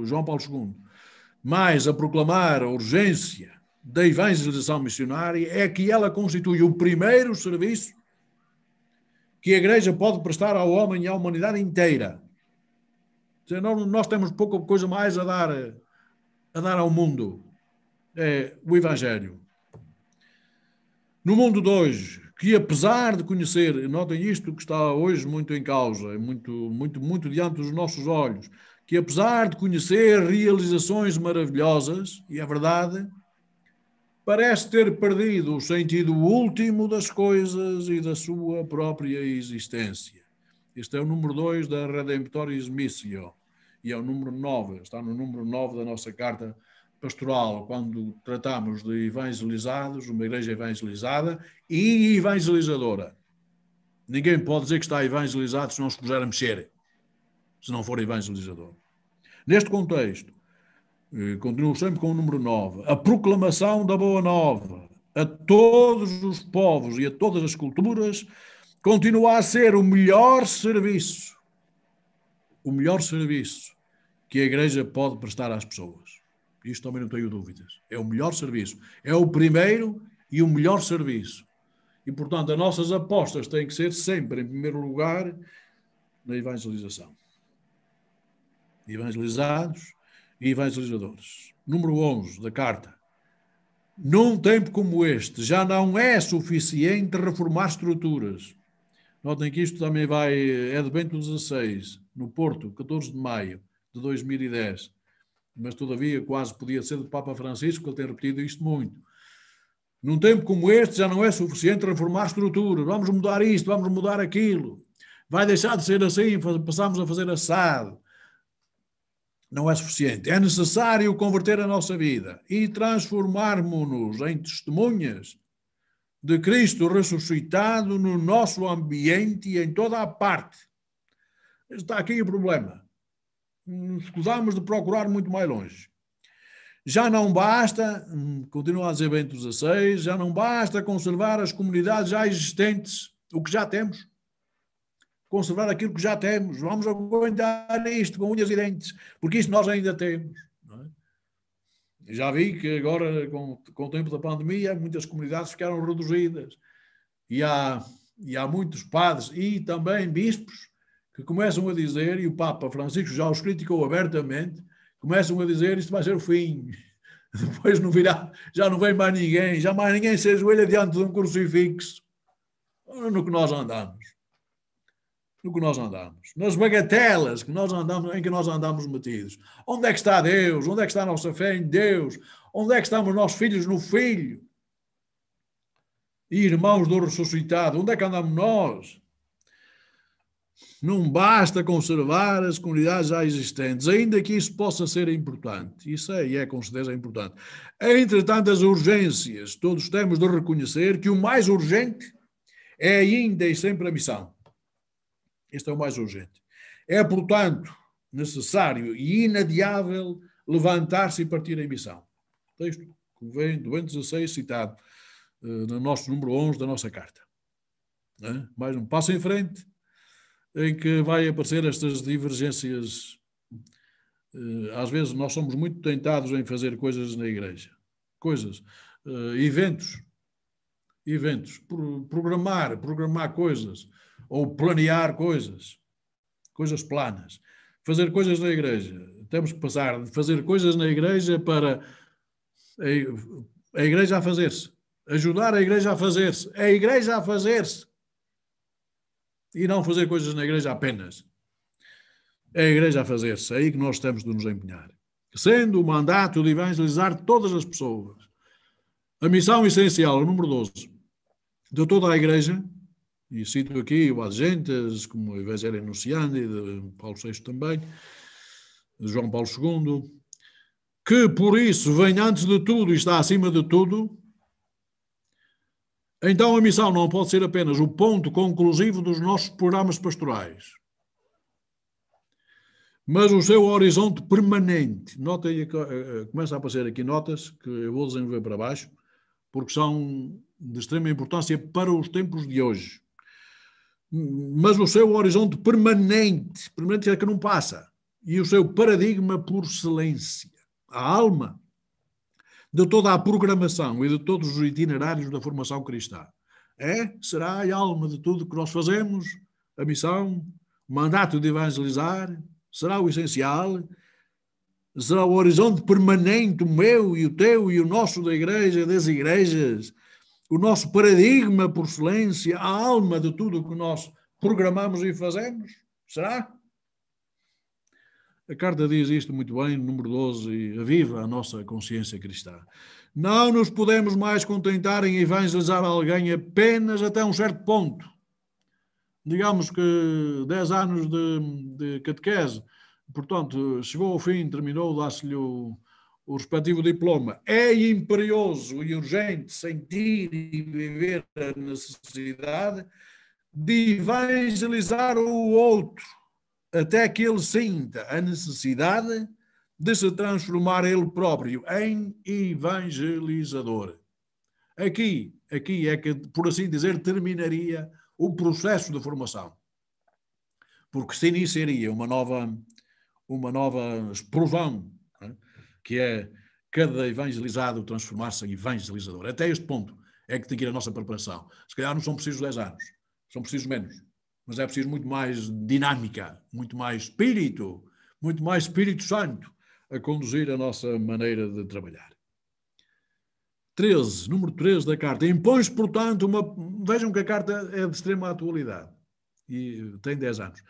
João Paulo II, mais a proclamar a urgência da evangelização missionária é que ela constitui o primeiro serviço que a Igreja pode prestar ao homem e à humanidade inteira. Nós temos pouca coisa mais a dar ao mundo. É o Evangelho. No mundo de hoje, que apesar de conhecer, notem isto que está hoje muito em causa, muito diante dos nossos olhos, que apesar de conhecer realizações maravilhosas, e é verdade, parece ter perdido o sentido último das coisas e da sua própria existência. Este é o número 2 da Redemptoris Missio e é o número 9, está no número 9 da nossa carta pastoral, quando tratamos de evangelizados, uma igreja evangelizada e evangelizadora. Ninguém pode dizer que está evangelizado se não se puser a mexer, se não for evangelizador. Neste contexto, continuo sempre com o número 9, a proclamação da Boa Nova a todos os povos e a todas as culturas continua a ser o melhor serviço que a Igreja pode prestar às pessoas. Isto também não tenho dúvidas. É o melhor serviço. É o primeiro e o melhor serviço. E, portanto, as nossas apostas têm que ser sempre, em primeiro lugar, na evangelização. Evangelizados e evangelizadores. Número 11 da carta. Num tempo como este, já não é suficiente reformar estruturas. Notem que isto também é de Bento XVI, no Porto, 14 de maio de 2010. Mas, todavia, quase podia ser do Papa Francisco, que ele tem repetido isto muito. Num tempo como este, já não é suficiente reformar estruturas. Vamos mudar isto, vamos mudar aquilo. Vai deixar de ser assim, passamos a fazer assado. Não é suficiente. É necessário converter a nossa vida e transformarmos-nos em testemunhas de Cristo ressuscitado no nosso ambiente e em toda a parte. Está aqui o problema. Nos escusamos de procurar muito mais longe. Já não basta, continua a dizer Bento XVI, já não basta conservar as comunidades já existentes, o que já temos. Conservar aquilo que já temos. Vamos aguentar isto com unhas e dentes, porque isto nós ainda temos. Não é? Já vi que agora, com o tempo da pandemia, muitas comunidades ficaram reduzidas. E há muitos padres e também bispos que começam a dizer, e o Papa Francisco já os criticou abertamente, começam a dizer isto vai ser o fim. Depois não virá, já não vem mais ninguém, já mais ninguém se ajoelha diante de um crucifixo. No que nós andamos. No que nós andamos. Nas bagatelas em que nós andamos metidos. Onde é que está Deus? Onde é que está a nossa fé em Deus? Onde é que estão os nossos filhos no Filho? E irmãos do ressuscitado, onde é que andamos nós? Não basta conservar as comunidades já existentes, ainda que isso possa ser importante. Isso é com certeza importante. Entre tantas urgências, todos temos de reconhecer que o mais urgente é ainda e sempre a missão. Este é o mais urgente. É, portanto, necessário e inadiável levantar-se e partir em missão. Texto que vem do 16 citado no nosso número 11 da nossa carta. Mais um passo em frente em que vai aparecer estas divergências. Às vezes nós somos muito tentados em fazer coisas na igreja. Eventos, programar coisas, ou planear coisas planas. Fazer coisas na igreja. Temos que passar de fazer coisas na igreja para a igreja a fazer-se. Ajudar a igreja a fazer-se. A igreja a fazer-se. E não fazer coisas na igreja apenas. É a igreja a fazer-se. É aí que nós temos de nos empenhar. Sendo o mandato de evangelizar todas as pessoas. A missão essencial, número 12, de toda a igreja, e cito aqui o Agentes, como o Evangelho Anunciandi, de Paulo VI também, de João Paulo II, que por isso vem antes de tudo e está acima de tudo. Então a missão não pode ser apenas o ponto conclusivo dos nossos programas pastorais, mas o seu horizonte permanente. Notem, começa a aparecer aqui notas que eu vou desenvolver para baixo, porque são de extrema importância para os tempos de hoje. Mas o seu horizonte permanente é que não passa, e o seu paradigma por excelência, a alma de toda a programação e de todos os itinerários da formação cristã. Será a alma de tudo que nós fazemos, a missão, o mandato de evangelizar, será o essencial, será o horizonte permanente, o meu e o teu e o nosso da igreja, das igrejas, o nosso paradigma por excelência, a alma de tudo o que nós programamos e fazemos? Será? A carta diz isto muito bem, no número 12, e aviva a nossa consciência cristã. Não nos podemos mais contentar em evangelizar alguém apenas até um certo ponto. Digamos que 10 anos de catequese, portanto, chegou ao fim, terminou, dá-se-lhe o respectivo diploma. É imperioso e urgente sentir e viver a necessidade de evangelizar o outro, até que ele sinta a necessidade de se transformar ele próprio em evangelizador. Aqui é que, por assim dizer, terminaria o processo de formação. Porque se iniciaria uma nova explosão, que é cada evangelizado transformar-se em evangelizador. Até este ponto é que tem que ir a nossa preparação. Se calhar não são precisos 10 anos, são precisos menos. Mas é preciso muito mais dinâmica, muito mais Espírito Santo a conduzir a nossa maneira de trabalhar. 13, número 13 da carta. Impõe-se, portanto, vejam que a carta é de extrema atualidade e tem 10 anos.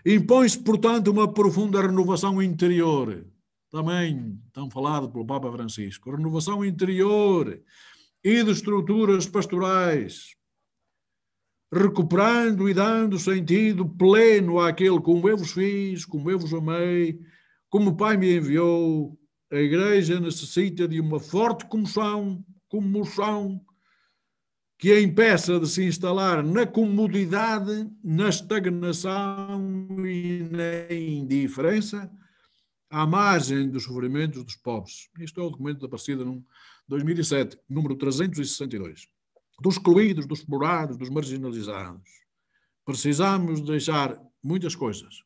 Impõe-se, portanto, uma profunda renovação interior. Também tão falado pelo Papa Francisco. Renovação interior e de estruturas pastorais, recuperando e dando sentido pleno àquele como eu vos fiz, como eu vos amei, como o Pai me enviou. A Igreja necessita de uma forte comoção que a impeça de se instalar na comodidade, na estagnação e na indiferença, à margem dos sofrimentos dos pobres. Isto é o documento da Aparecida, 2007, número 362. Dos excluídos, dos explorados, dos marginalizados. Precisamos deixar muitas coisas.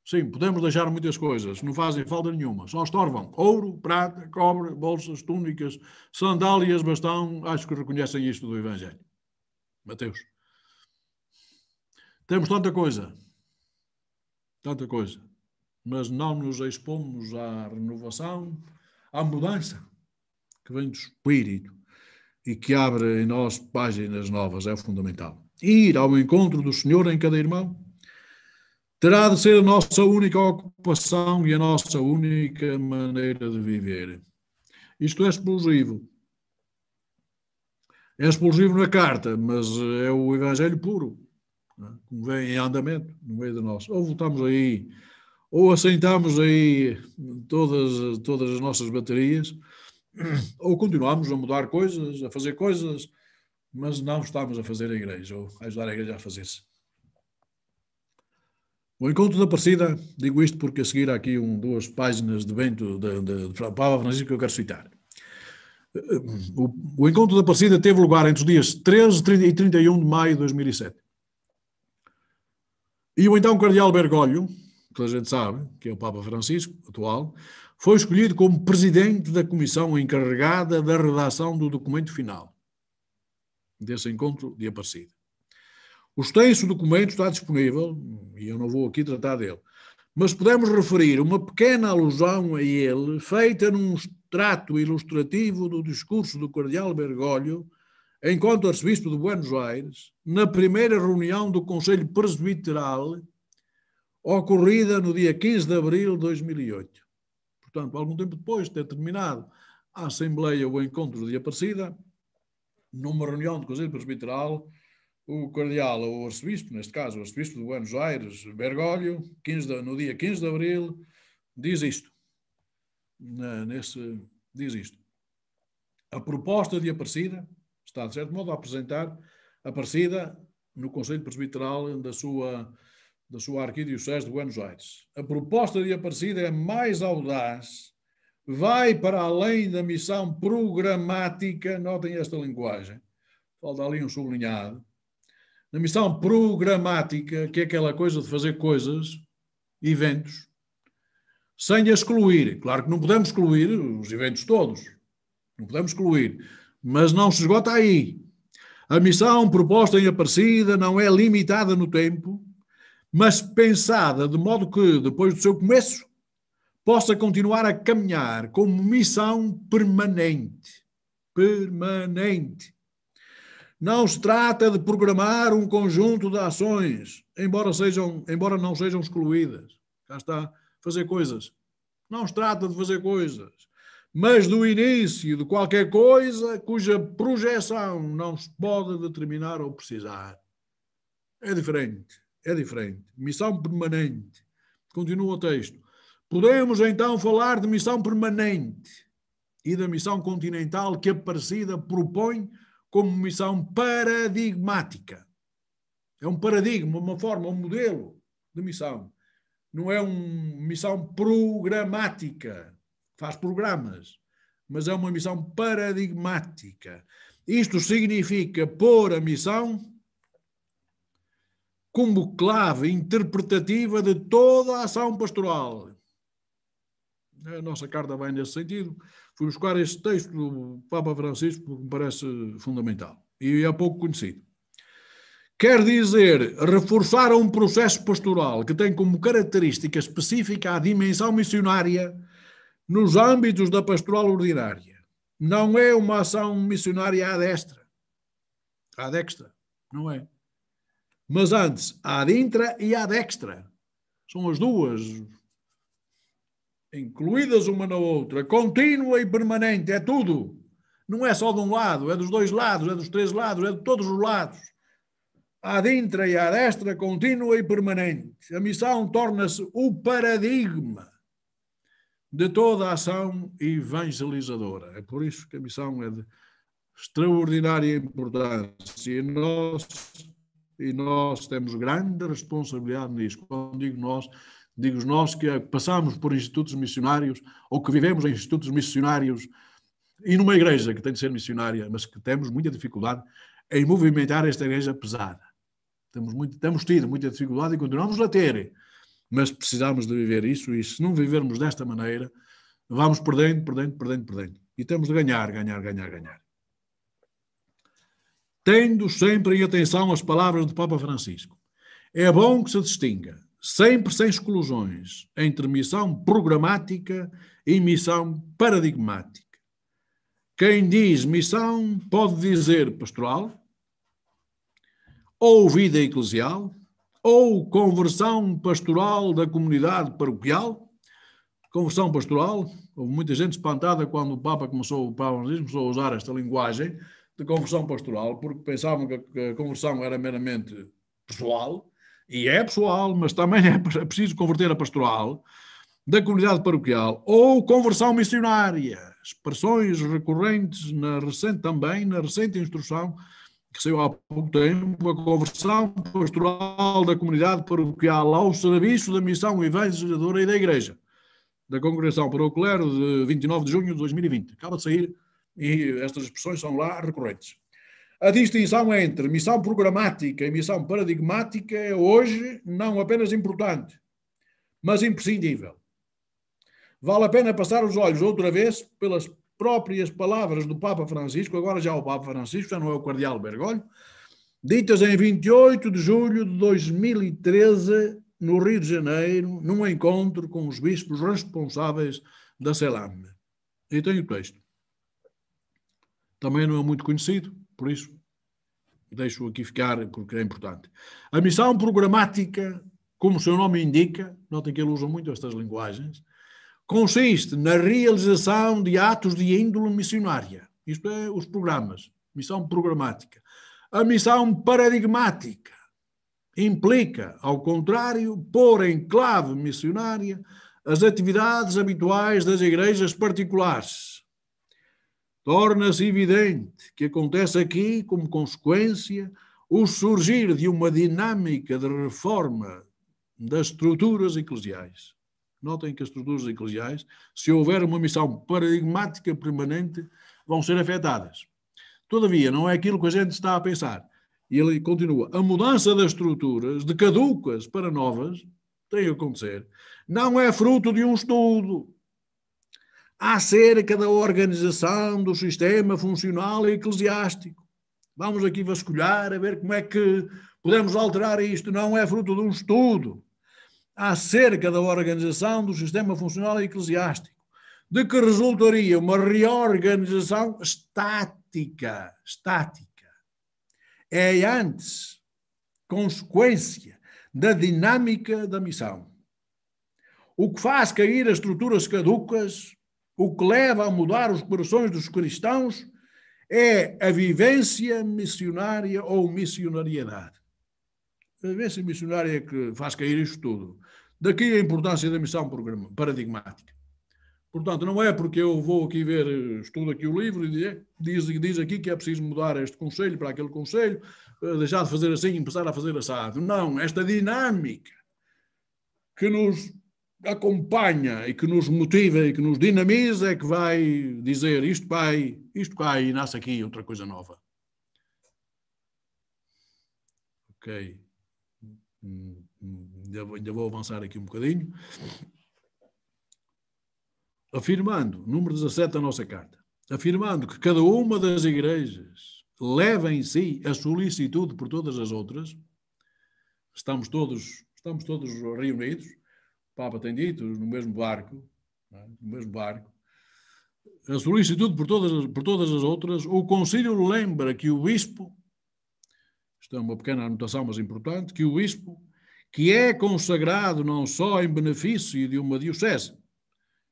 Sim, podemos deixar muitas coisas, não fazem falta nenhuma, só estorvam ouro, prata, cobre, bolsas, túnicas, sandálias, bastão. Acho que reconhecem isto do Evangelho. Mateus. Temos tanta coisa, mas não nos expomos à renovação, à mudança que vem do Espírito e que abre em nós páginas novas, é fundamental. Ir ao encontro do Senhor em cada irmão terá de ser a nossa única ocupação e a nossa única maneira de viver. Isto é explosivo. É explosivo na carta, mas é o Evangelho puro, como vem em andamento no meio de nós. Ou voltamos aí, ou assentamos aí todas as nossas baterias, ou continuamos a mudar coisas, a fazer coisas, mas não estamos a fazer a igreja, ou a ajudar a igreja a fazer-se. O encontro da Aparecida, digo isto porque a seguir há aqui duas páginas de Bento, de Papa Francisco que eu quero citar. O encontro da Aparecida teve lugar entre os dias 13 e 31 de maio de 2007. E o então cardeal Bergoglio, que a gente sabe, que é o Papa Francisco atual, foi escolhido como presidente da comissão encarregada da redação do documento final desse encontro de Aparecida. O extenso documento está disponível, e eu não vou aqui tratar dele, mas podemos referir uma pequena alusão a ele, feita num extrato ilustrativo do discurso do cardeal Bergoglio, enquanto arcebispo de Buenos Aires, na primeira reunião do Conselho Presbiteral, ocorrida no dia 15 de abril de 2008. Portanto, algum tempo depois de ter terminado a Assembleia, o encontro de Aparecida, numa reunião do Conselho Presbiteral, o cardeal, ou o arcebispo, neste caso, o arcebispo de Buenos Aires, Bergoglio, no dia 15 de abril, diz isto. Diz isto. A proposta de Aparecida está, de certo modo, a apresentar Aparecida no Conselho Presbiteral da sua Arquidiocese de Buenos Aires. A proposta de Aparecida é mais audaz, vai para além da missão programática, notem esta linguagem, falta ali um sublinhado, na missão programática, que é aquela coisa de fazer coisas, eventos, sem excluir. Claro que não podemos excluir os eventos todos, não podemos excluir, mas não se esgota aí. A missão proposta em Aparecida não é limitada no tempo, mas pensada de modo que, depois do seu começo, possa continuar a caminhar como missão permanente. Permanente. Não se trata de programar um conjunto de ações, embora não sejam excluídas. Cá está, fazer coisas. Não se trata de fazer coisas, mas do início de qualquer coisa cuja projeção não se pode determinar ou precisar. É diferente. É diferente. Missão permanente. Continua o texto. Podemos então falar de missão permanente e da missão continental que a Aparecida propõe como missão paradigmática. É um paradigma, uma forma, um modelo de missão. Não é uma missão programática. Faz programas. Mas é uma missão paradigmática. Isto significa pôr a missão como clave interpretativa de toda a ação pastoral. A nossa carta vai nesse sentido. Fui buscar este texto do Papa Francisco porque me parece fundamental e é pouco conhecido. Quer dizer, reforçar um processo pastoral que tem como característica específica a dimensão missionária nos âmbitos da pastoral ordinária. Não é uma ação missionária à destra. À dextra, não é. Mas antes, à intra e à dextra. São as duas, incluídas uma na outra, contínua e permanente, é tudo. Não é só de um lado, é dos dois lados, é dos três lados, é de todos os lados. À intra e à destra, contínua e permanente. A missão torna-se o paradigma de toda a ação evangelizadora. É por isso que a missão é de extraordinária importância e nós temos grande responsabilidade nisso. Quando digo nós que passamos por institutos missionários ou que vivemos em institutos missionários e numa igreja que tem de ser missionária, mas que temos muita dificuldade em movimentar esta igreja pesada. Temos tido muita dificuldade e continuamos a ter. mas precisamos de viver isso, e se não vivermos desta maneira, vamos perdendo. E temos de ganhar. Tendo sempre em atenção as palavras do Papa Francisco, é bom que se distinga, sempre sem exclusões, entre missão programática e missão paradigmática. Quem diz missão pode dizer pastoral, ou vida eclesial, ou conversão pastoral da comunidade paroquial. Conversão pastoral, houve muita gente espantada quando o Papa começou a usar esta linguagem de conversão pastoral, porque pensavam que a conversão era meramente pessoal, e é pessoal, mas também é preciso converter a pastoral da comunidade paroquial, ou conversão missionária, expressões recorrentes na recente instrução que saiu há pouco tempo, a conversão pastoral da comunidade paroquial ao serviço da missão evangelizadora e da Igreja, da Congregação para o Clero, de 29 de junho de 2020. Acaba de sair e estas expressões são lá recorrentes. A distinção entre missão programática e missão paradigmática é hoje não apenas importante, mas imprescindível. Vale a pena passar os olhos outra vez pelas próprias palavras do Papa Francisco, agora já o Papa Francisco, já não é o Cardeal Bergoglio, ditas em 28 de julho de 2013, no Rio de Janeiro, num encontro com os bispos responsáveis da CELAM. E tenho o texto. Também não é muito conhecido, por isso deixo aqui ficar, porque é importante. A missão programática, como o seu nome indica, notem que ele usa muito estas linguagens, consiste na realização de atos de índole missionária. Isto é, os programas. Missão programática. A missão paradigmática implica, ao contrário, pôr em clave missionária as atividades habituais das igrejas particulares. Torna-se evidente que acontece aqui, como consequência, o surgir de uma dinâmica de reforma das estruturas eclesiais. Notem que as estruturas eclesiais, se houver uma missão paradigmática permanente, vão ser afetadas. Todavia, não é aquilo que a gente está a pensar. E ele continua, a mudança das estruturas, de caducas para novas, tem a acontecer, não é fruto de um estudo acerca da organização do sistema funcional e eclesiástico. Vamos aqui vasculhar a ver como é que podemos alterar isto. Não é fruto de um estudo acerca da organização do sistema funcional e eclesiástico, de que resultaria uma reorganização estática. É antes consequência da dinâmica da missão. O que faz cair as estruturas caducas, o que leva a mudar os corações dos cristãos, é a vivência missionária ou missionariedade. A vivência missionária é que faz cair isto tudo. Daqui a importância da missão paradigmática. Portanto, não é porque eu vou aqui ver, estudo aqui o livro e diz aqui que é preciso mudar este conselho para aquele conselho, deixar de fazer assim e começar a fazer assado. Não, esta dinâmica que nos acompanha e que nos motiva e que nos dinamiza é que vai dizer isto cai e nasce aqui outra coisa nova. Ok. Ainda vou avançar aqui um bocadinho. Afirmando, número 17 da nossa carta, afirmando que cada uma das igrejas leva em si a solicitude por todas as outras, estamos todos reunidos, o Papa tem dito, no mesmo barco, a solicitude por todas as outras, o Concílio lembra que o Bispo, isto é uma pequena anotação, mas importante, que o Bispo, que é consagrado não só em benefício de uma diocese,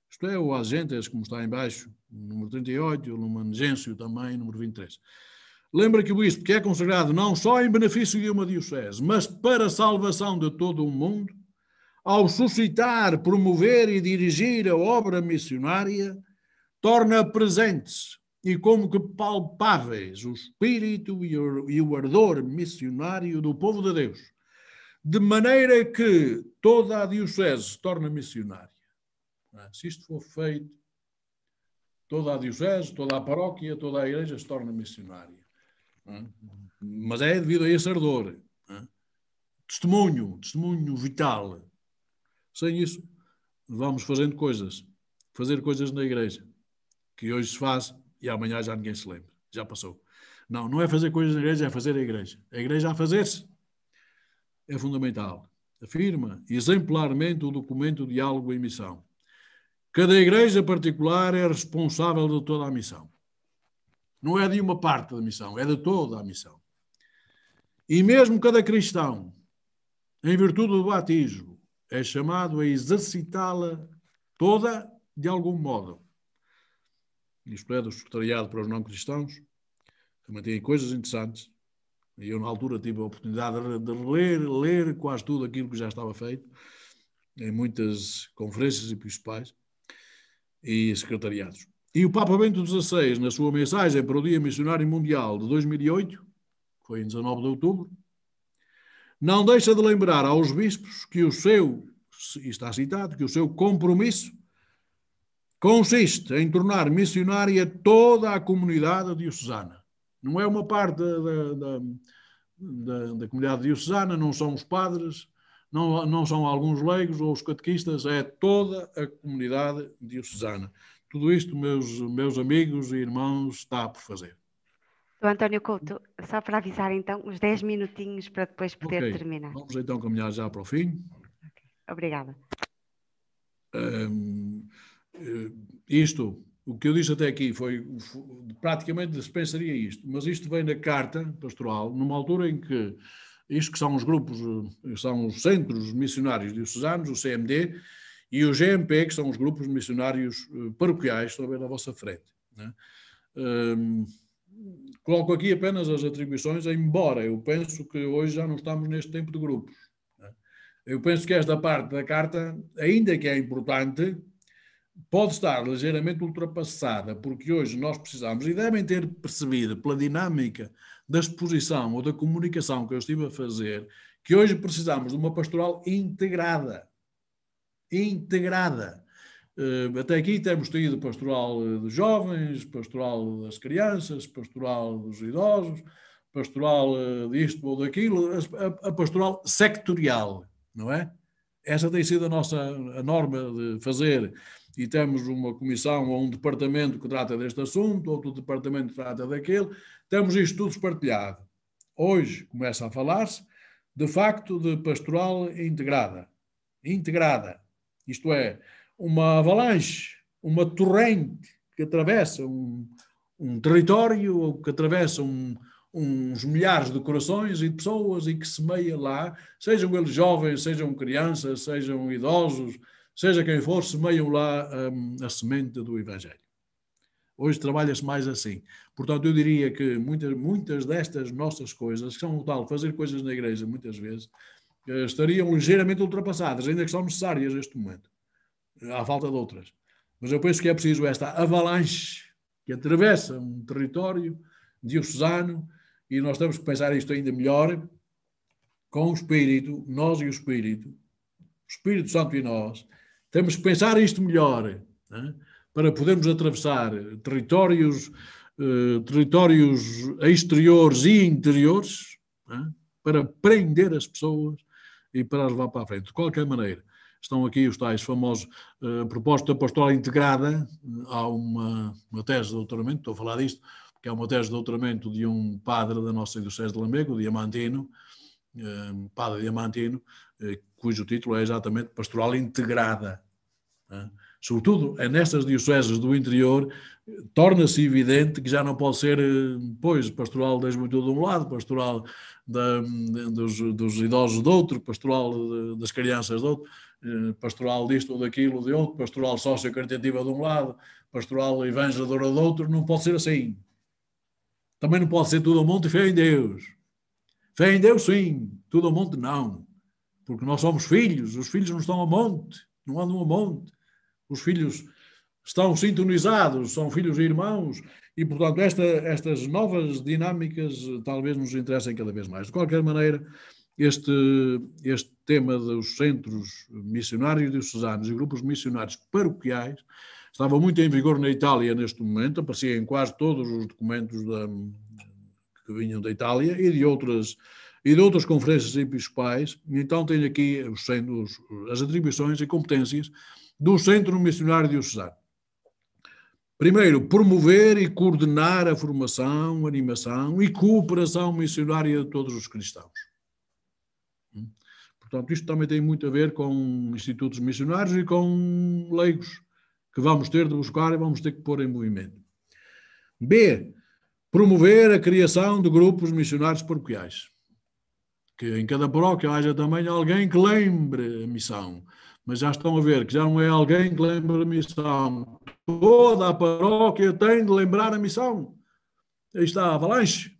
isto é, o Agentes, como está em baixo, número 38, o Lumanegêncio também, número 23. Lembra que o Bispo, que é consagrado não só em benefício de uma diocese, mas para a salvação de todo o mundo, ao suscitar, promover e dirigir a obra missionária, torna presentes e como que palpáveis o espírito e o ardor missionário do povo de Deus, de maneira que toda a diocese se torna missionária. Se isto for feito, toda a diocese, toda a paróquia, toda a igreja se torna missionária. Mas é devido a esse ardor. Testemunho vital. Sem isso, vamos fazendo coisas. Fazer coisas na igreja, que hoje se faz e amanhã já ninguém se lembra. Já passou. Não, não é fazer coisas na igreja, é fazer a igreja. A igreja a fazer-se é fundamental. Afirma exemplarmente o documento Diálogo em Missão. Cada igreja particular é responsável de toda a missão. Não é de uma parte da missão, é de toda a missão. E mesmo cada cristão, em virtude do batismo, é chamado a exercitá-la toda de algum modo. Isto é, do secretariado para os não-cristãos. Também tem coisas interessantes. E eu, na altura, tive a oportunidade de ler quase tudo aquilo que já estava feito em muitas conferências episcopais e secretariados. E o Papa Bento XVI, na sua mensagem para o Dia Missionário Mundial de 2008, foi em 19 de outubro, não deixa de lembrar aos bispos que o seu, e está citado, que o seu compromisso consiste em tornar missionária toda a comunidade diocesana. Não é uma parte da comunidade diocesana, não são os padres, não são alguns leigos ou os catequistas, é toda a comunidade diocesana. Tudo isto, meus amigos e irmãos, está por fazer. António Couto, só para avisar então, os 10 minutinhos para depois poder terminar. Vamos então caminhar já para o fim. Obrigada. O que eu disse até aqui foi praticamente dispensaria isto, mas isto vem na carta pastoral, numa altura em que isto que são os grupos, são os centros missionários diocesanos, o CMD, e o GMP, que são os grupos missionários paroquiais, estão a ver na vossa frente. Né? Coloco aqui apenas as atribuições, embora eu penso que hoje já não estamos neste tempo de grupos. Né? Eu penso que esta parte da carta, ainda que é importante, pode estar ligeiramente ultrapassada, porque hoje nós precisamos, e devem ter percebido pela dinâmica da exposição ou da comunicação que eu estive a fazer, que hoje precisamos de uma pastoral integrada. Integrada. Até aqui temos tido pastoral dos jovens, pastoral das crianças, pastoral dos idosos, pastoral disto ou daquilo, a pastoral sectorial, não é? Essa tem sido a norma de fazer, e temos uma comissão ou um departamento que trata deste assunto, outro departamento que trata daquele, temos isto tudo espartilhado. Hoje começa a falar-se, de facto, de pastoral integrada. Integrada. Isto é, uma avalanche, uma torrente que atravessa um território, ou que atravessa uns milhares de corações e de pessoas e que semeia lá, sejam eles jovens, sejam crianças, sejam idosos, seja quem for, semeiam lá a semente do Evangelho. Hoje trabalha-se mais assim. Portanto, eu diria que muitas destas nossas coisas, que são o tal fazer coisas na igreja, muitas vezes, estariam ligeiramente ultrapassadas, ainda que são necessárias neste momento. Há falta de outras. Mas eu penso que é preciso esta avalanche que atravessa um território diocesano, e nós temos que pensar isto ainda melhor com o Espírito, nós e o Espírito Santo e nós, temos que pensar isto melhor, né? Para podermos atravessar territórios exteriores e interiores, né? Para prender as pessoas e para as levar para a frente. De qualquer maneira, estão aqui os tais famosos proposta pastoral integrada. Há uma tese de doutoramento, estou a falar disto, que é uma tese de doutoramento de um padre da nossa Diocese de Lamego, Diamantino, padre Diamantino, cujo título é exatamente Pastoral Integrada. Sobretudo, nestas dioceses do interior, torna-se evidente que já não pode ser, pois, pastoral da juventude de um lado, pastoral dos idosos de outro, pastoral das crianças de outro, pastoral disto ou daquilo de outro, pastoral socio-caritativa de um lado, pastoral evangelizadora de outro. Não pode ser assim. Também não pode ser tudo ao monte e fé em Deus. Fé em Deus, sim. Tudo ao monte, não. Porque nós somos filhos. Os filhos não estão ao monte. Não andam ao monte. Os filhos estão sintonizados. São filhos e irmãos. E, portanto, estas novas dinâmicas talvez nos interessem cada vez mais. De qualquer maneira, este tema dos centros missionários diocesanos e grupos missionários paroquiais estava muito em vigor na Itália neste momento, aparecia em quase todos os documentos que vinham da Itália e de outras e de outras conferências episcopais. Então tenho aqui as atribuições e competências do Centro Missionário Diocesano. Primeiro, promover e coordenar a formação, animação e cooperação missionária de todos os cristãos. Portanto, isto também tem muito a ver com institutos missionários e com leigos que vamos ter de buscar e vamos ter que pôr em movimento. B, promover a criação de grupos missionários paroquiais. Que em cada paróquia haja também alguém que lembre a missão. Mas já estão a ver que já não é alguém que lembra a missão. Toda a paróquia tem de lembrar a missão. Aí está a Avalanche.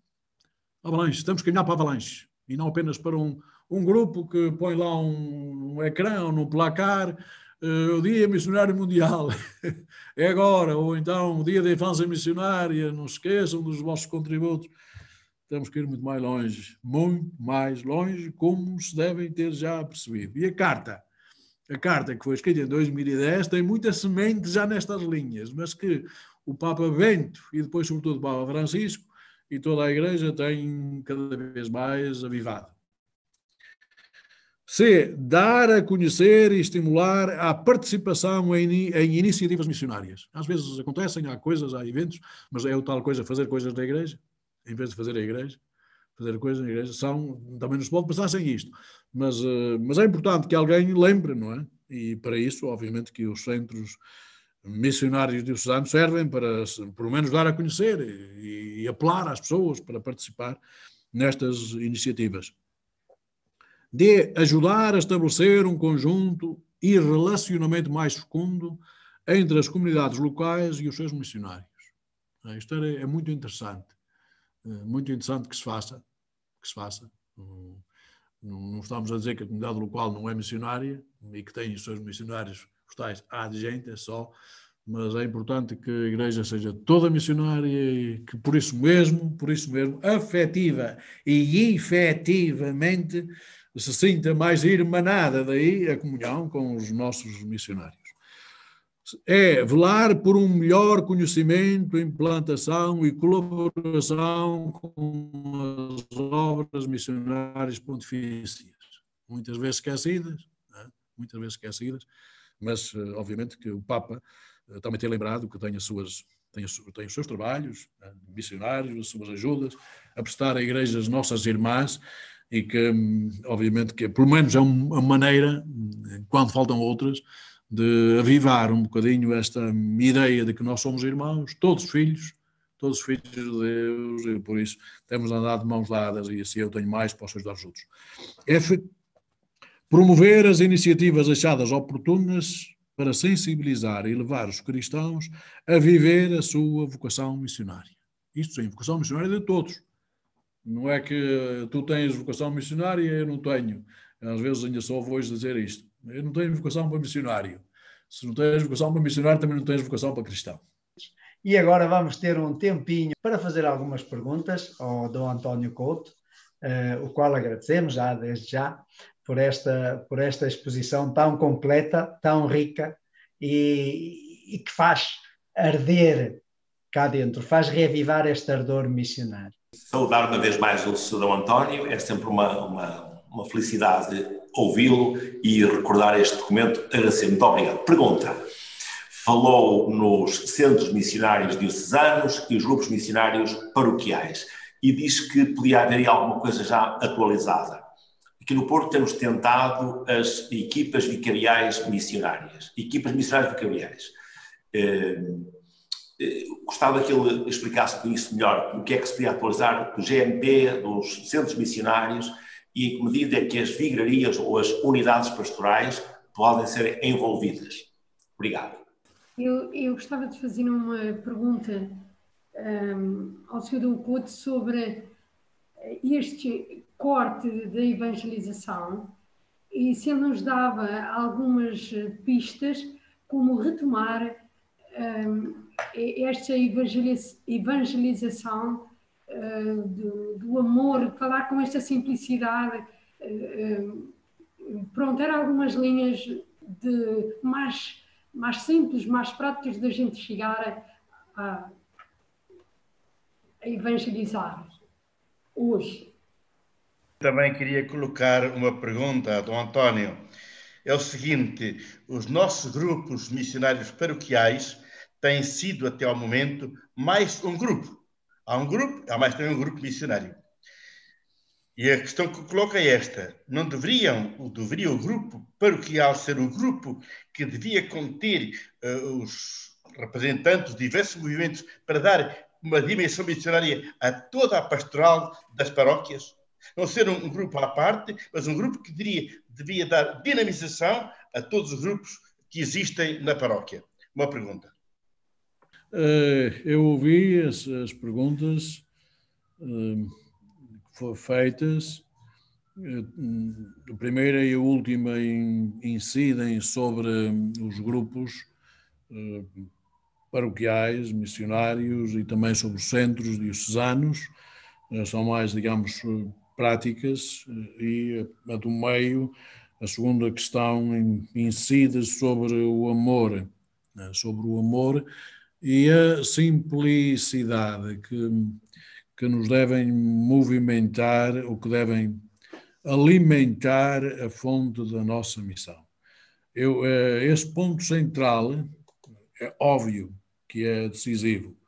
Avalanche. Temos que ganhar para a Avalanche. E não apenas para um grupo que põe lá um ecrã ou no placar o Dia Missionário Mundial. É agora. Ou então o Dia da Infância Missionária. Não se esqueçam dos vossos contributos. Temos que ir muito mais longe, como se devem ter já percebido. E a carta que foi escrita em 2010 tem muita semente já nestas linhas, mas que o Papa Bento e depois sobretudo o Papa Francisco e toda a Igreja têm cada vez mais avivado. C. Dar a conhecer e estimular a participação em iniciativas missionárias. Às vezes acontecem, há eventos, mas é o tal coisa, fazer coisas da Igreja, em vez de fazer a Igreja. Fazer coisas na Igreja, também não se pode passar sem isto. Mas é importante que alguém lembre, não é? E para isso, obviamente, que os centros missionários diocesanos servem para, pelo menos, dar a conhecer e apelar às pessoas para participar nestas iniciativas. D. Ajudar a estabelecer um conjunto e relacionamento mais fecundo entre as comunidades locais e os seus missionários. Isto é muito interessante. Muito interessante que se faça. Não estamos a dizer que a comunidade local não é missionária e que tem os seus missionários, os tais há de gente, é só, mas é importante que a Igreja seja toda missionária e que por isso mesmo, afetiva e efetivamente se sinta mais irmanada daí a comunhão com os nossos missionários. É velar por um melhor conhecimento, implantação e colaboração com as obras missionárias pontifícias, muitas vezes esquecidas, mas obviamente que o Papa também tem lembrado que tem os seus trabalhos missionários, as suas ajudas a prestar a igrejas nossas irmãs e que, obviamente, que pelo menos é uma maneira, quando faltam outras, de avivar um bocadinho esta ideia de que nós somos irmãos, todos filhos de Deus, e por isso temos andado de mãos dadas e assim eu tenho mais para os ajudar os outros. F. Promover as iniciativas achadas oportunas para sensibilizar e levar os cristãos a viver a sua vocação missionária. Isto sim, vocação missionária de todos. Não é que tu tens vocação missionária e eu não tenho. Às vezes ainda só vou dizer isto. Eu não tenho vocação para missionário. Se não tens vocação para missionário, também não tens vocação para cristão. E agora vamos ter um tempinho para fazer algumas perguntas ao Dom António Couto, o qual agradecemos já, desde já, por esta exposição tão completa, tão rica e que faz arder cá dentro, faz reavivar este ardor missionário. Saudar uma vez mais o Sr. Dom António, é sempre uma felicidade ouvi-lo e recordar este documento. Agradecer. Muito obrigado. Pergunta. Falou nos centros missionários diocesanos e os grupos missionários paroquiais e diz que podia haver aí alguma coisa já atualizada. Aqui no Porto temos tentado as equipas vicariais missionárias. Equipas missionárias vicariais. Gostava que ele explicasse isso melhor, o que é que se podia atualizar do GMP, dos centros missionários, e em que medida é que as vigararias ou as unidades pastorais podem ser envolvidas. Obrigado. Eu gostava de fazer uma pergunta ao Sr. Dom Couto sobre este corte da evangelização e se ele nos dava algumas pistas como retomar esta evangelização do amor, falar com esta simplicidade. Pronto, eram algumas linhas de mais simples, mais práticas da gente chegar a evangelizar hoje. Também queria colocar uma pergunta a Dom António. É o seguinte: os nossos grupos missionários paroquiais têm sido até ao momento mais um grupo. Há mais também um grupo missionário. E a questão que coloca é esta: não deveria o grupo paroquial ser o grupo que devia conter os representantes de diversos movimentos para dar uma dimensão missionária a toda a pastoral das paróquias? Não ser um grupo à parte, mas um grupo que devia dar dinamização a todos os grupos que existem na paróquia. Uma pergunta. Eu ouvi as perguntas que foram feitas. A primeira e a última incidem sobre os grupos paroquiais, missionários e também sobre os centros diocesanos. São mais, digamos, práticas, e a do meio, a segunda questão, incide sobre o amor e a simplicidade que nos devem movimentar, ou que devem alimentar a fonte da nossa missão. Esse ponto central é óbvio que é decisivo.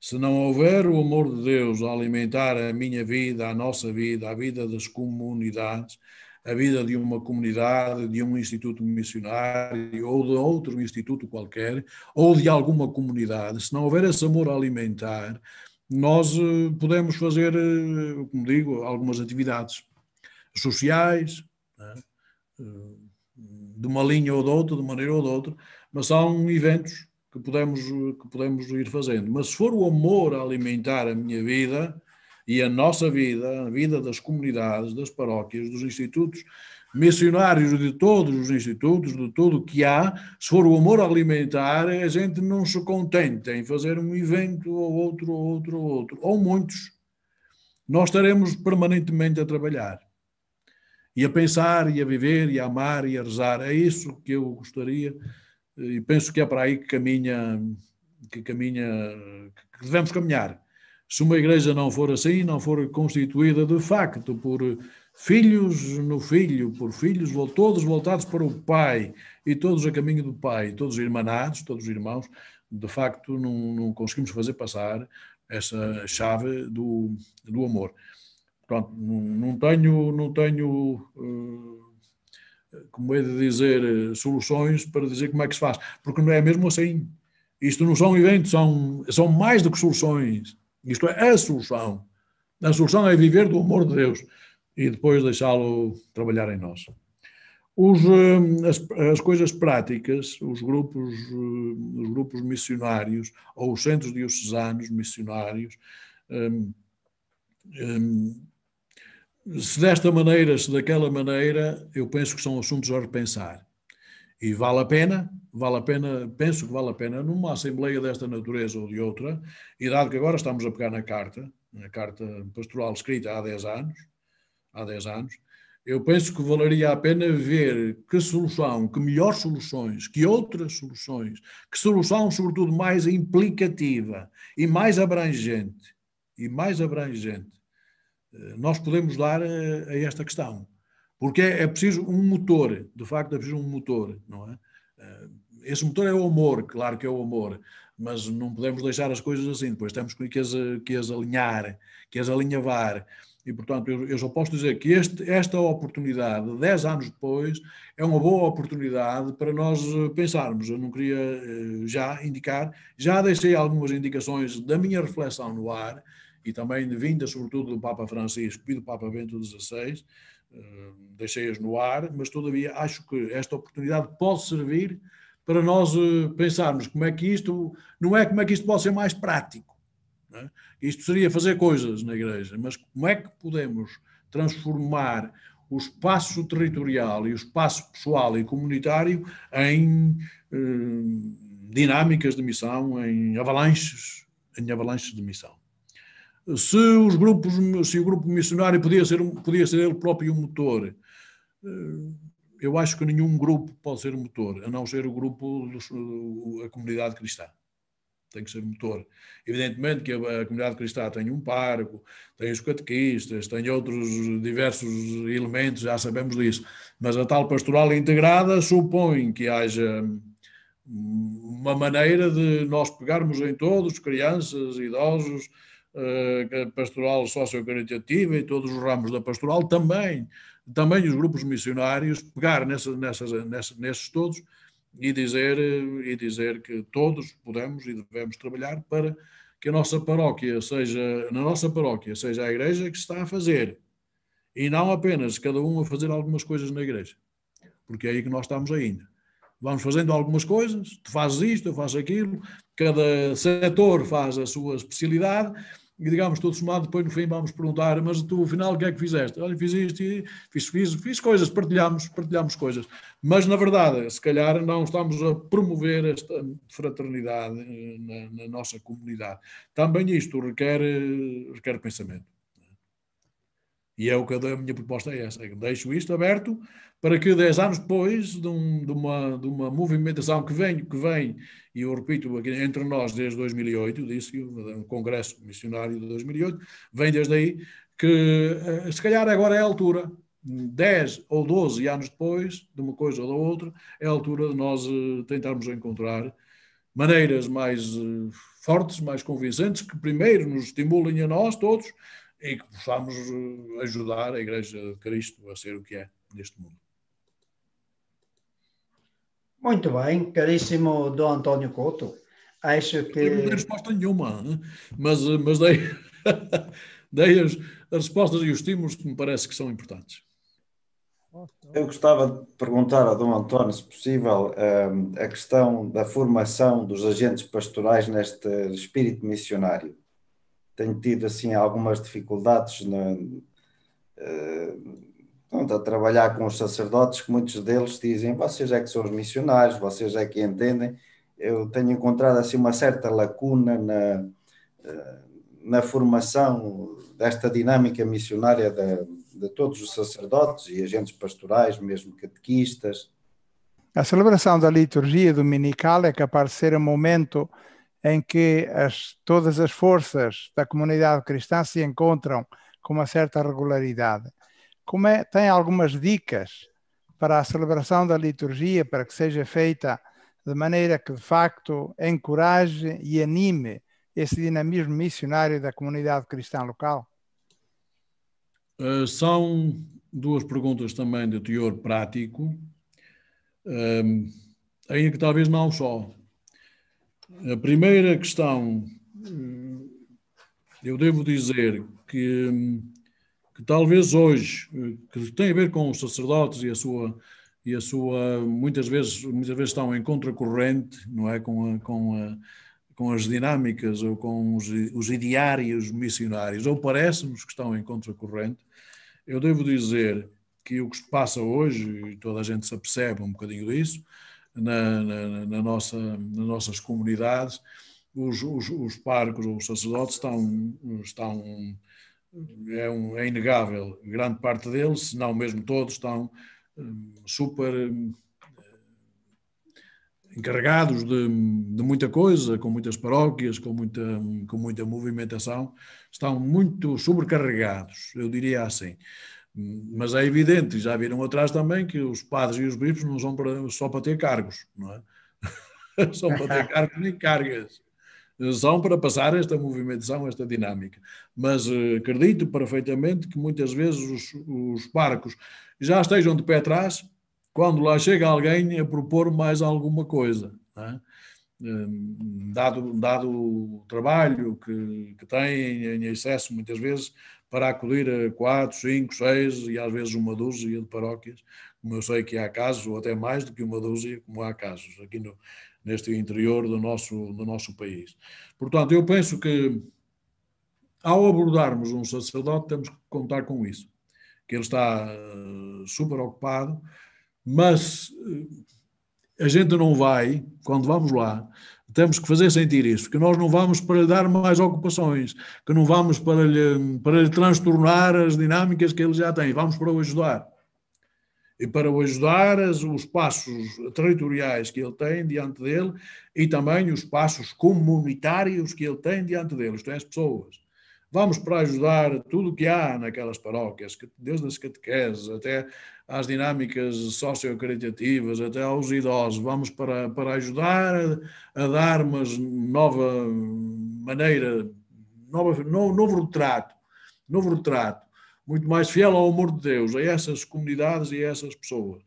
Se não houver o amor de Deus a alimentar a minha vida, a nossa vida, a vida das comunidades, a vida de uma comunidade, de um instituto missionário ou de outro instituto qualquer, ou de alguma comunidade, se não houver esse amor a alimentar, nós podemos fazer, como digo, algumas atividades sociais, né, de uma linha ou de outra, de maneira ou de outra, mas são eventos que podemos ir fazendo. Mas se for o amor a alimentar a minha vida e a nossa vida, a vida das comunidades, das paróquias, dos institutos missionários, de todos os institutos, de tudo o que há, se for o amor a alimentar, a gente não se contenta em fazer um evento ou outro, ou muitos. Nós estaremos permanentemente a trabalhar e a pensar, e a viver, e a amar, e a rezar. É isso que eu gostaria, e penso que é para aí que devemos caminhar. Se uma igreja não for assim, não for constituída de facto por filhos no Filho, por filhos todos voltados para o Pai, e todos a caminho do Pai, todos irmanados, todos irmãos, de facto não conseguimos fazer passar essa chave do amor. Pronto, não tenho como é de dizer, soluções para dizer como é que se faz, porque não é mesmo assim. Isto não são eventos, são mais do que soluções. Isto é a solução. A solução é viver do amor de Deus e depois deixá-lo trabalhar em nós. As coisas práticas, os grupos missionários ou os centros diocesanos missionários, se desta maneira, se daquela maneira, eu penso que são assuntos a repensar. E vale a pena, penso que vale a pena, numa assembleia desta natureza ou de outra, e dado que agora estamos a pegar na carta pastoral escrita há 10 anos, eu penso que valeria a pena ver que solução, que melhores soluções, que outras soluções, que solução sobretudo mais implicativa e mais abrangente, nós podemos dar a esta questão. Porque é preciso um motor, de facto é preciso um motor, não é? Esse motor é o amor, claro que é o amor, mas não podemos deixar as coisas assim, depois temos que as alinhar, que as alinhavar, e portanto eu só posso dizer que esta oportunidade, 10 anos depois, é uma boa oportunidade para nós pensarmos. Eu não queria já deixei algumas indicações da minha reflexão no ar, e também vinda sobretudo do Papa Francisco e do Papa Bento XVI, deixei-as no ar, mas todavia acho que esta oportunidade pode servir para nós pensarmos como é que isto pode ser mais prático, não é? Isto seria fazer coisas na igreja, mas como é que podemos transformar o espaço territorial e o espaço pessoal e comunitário em dinâmicas de missão, em avalanches de missão. Se o grupo missionário podia ser ele próprio um motor, eu acho que nenhum grupo pode ser um motor, a não ser o grupo, a comunidade cristã. tem que ser motor. Evidentemente que a comunidade cristã tem um pároco, tem os catequistas, tem outros diversos elementos, já sabemos disso, mas a tal pastoral integrada supõe que haja uma maneira de nós pegarmos em todos, crianças, idosos, pastoral sociocaritativa e todos os ramos da pastoral, também os grupos missionários, pegar nesses todos e dizer que todos podemos e devemos trabalhar para que a nossa paróquia seja a igreja que está a fazer, e não apenas cada um a fazer algumas coisas na igreja, porque é aí que nós estamos ainda. Vamos fazendo algumas coisas, tu fazes isto, eu faço aquilo, cada setor faz a sua especialidade, e digamos, todo somado, depois no fim vamos perguntar, mas tu, afinal, o que é que fizeste? Olha, fiz isto, fiz coisas, partilhamos coisas. Mas, na verdade, se calhar não estamos a promover esta fraternidade na nossa comunidade. Também isto requer pensamento. E é o que a minha proposta é essa. Deixo isto aberto para que 10 anos depois de uma movimentação que vem, e eu repito, aqui entre nós desde 2008, disse o Congresso Missionário de 2008, vem desde aí, que se calhar agora é a altura, 10 ou 12 anos depois, de uma coisa ou da outra, é a altura de nós tentarmos encontrar maneiras mais fortes, mais convincentes, que primeiro nos estimulem a nós todos e que possamos ajudar a Igreja de Cristo a ser o que é neste mundo. Muito bem, caríssimo Dom António Couto. Acho que... Eu não dei resposta nenhuma, né? mas dei as respostas e os estímulos que me parece que são importantes. Eu gostava de perguntar ao Dom António, se possível, a questão da formação dos agentes pastorais neste espírito missionário. Tenho tido assim algumas dificuldades a trabalhar com os sacerdotes, que muitos deles dizem: vocês é que são os missionários, vocês é que entendem. Eu tenho encontrado assim uma certa lacuna na formação desta dinâmica missionária de todos os sacerdotes e agentes pastorais, mesmo catequistas. A celebração da liturgia dominical é capaz de ser um momento em que todas as forças da comunidade cristã se encontram com uma certa regularidade. Tem algumas dicas para a celebração da liturgia, para que seja feita de maneira que, de facto, encoraje e anime esse dinamismo missionário da comunidade cristã local? São duas perguntas também de teor prático, ainda que talvez não só. A primeira questão, eu devo dizer que talvez hoje, que tem a ver com os sacerdotes e a sua muitas vezes estão em contracorrente, não é, com as dinâmicas ou com os ideários missionários, ou parece-nos que estão em contracorrente. Eu devo dizer que o que se passa hoje, e toda a gente se apercebe um bocadinho disso, nas nossas comunidades, os párocos ou os sacerdotes estão é inegável, grande parte deles, se não mesmo todos, estão super encarregados de muita coisa, com muitas paróquias, com muita movimentação, estão muito sobrecarregados, eu diria assim. Mas é evidente, já viram atrás também, que os padres e os bispos não são só para ter cargos, não é? São para ter cargos nem cargas. São para passar esta movimentação, esta dinâmica. Mas acredito perfeitamente que muitas vezes os párocos já estejam de pé atrás quando lá chega alguém a propor mais alguma coisa, não é? Dado o trabalho que têm em excesso, muitas vezes, para acudir a 4, 5, 6 e às vezes uma dúzia de paróquias, como eu sei que há casos, ou até mais do que uma dúzia, como há casos aqui neste interior do nosso país. Portanto, eu penso que ao abordarmos um sacerdote temos que contar com isso, que ele está super ocupado, mas a gente não vai, quando vamos lá, temos que fazer sentir isso, que nós não vamos para lhe dar mais ocupações, que não vamos para lhe transtornar as dinâmicas que ele já tem, vamos para o ajudar. e para o ajudar os passos territoriais que ele tem diante dele e também os passos comunitários que ele tem diante dele, isto é, as pessoas. Vamos para ajudar tudo o que há naquelas paróquias, desde as catequeses até às dinâmicas sociocaritativas, até aos idosos. Vamos para ajudar a dar uma nova maneira, novo retrato, muito mais fiel ao amor de Deus, a essas comunidades e a essas pessoas.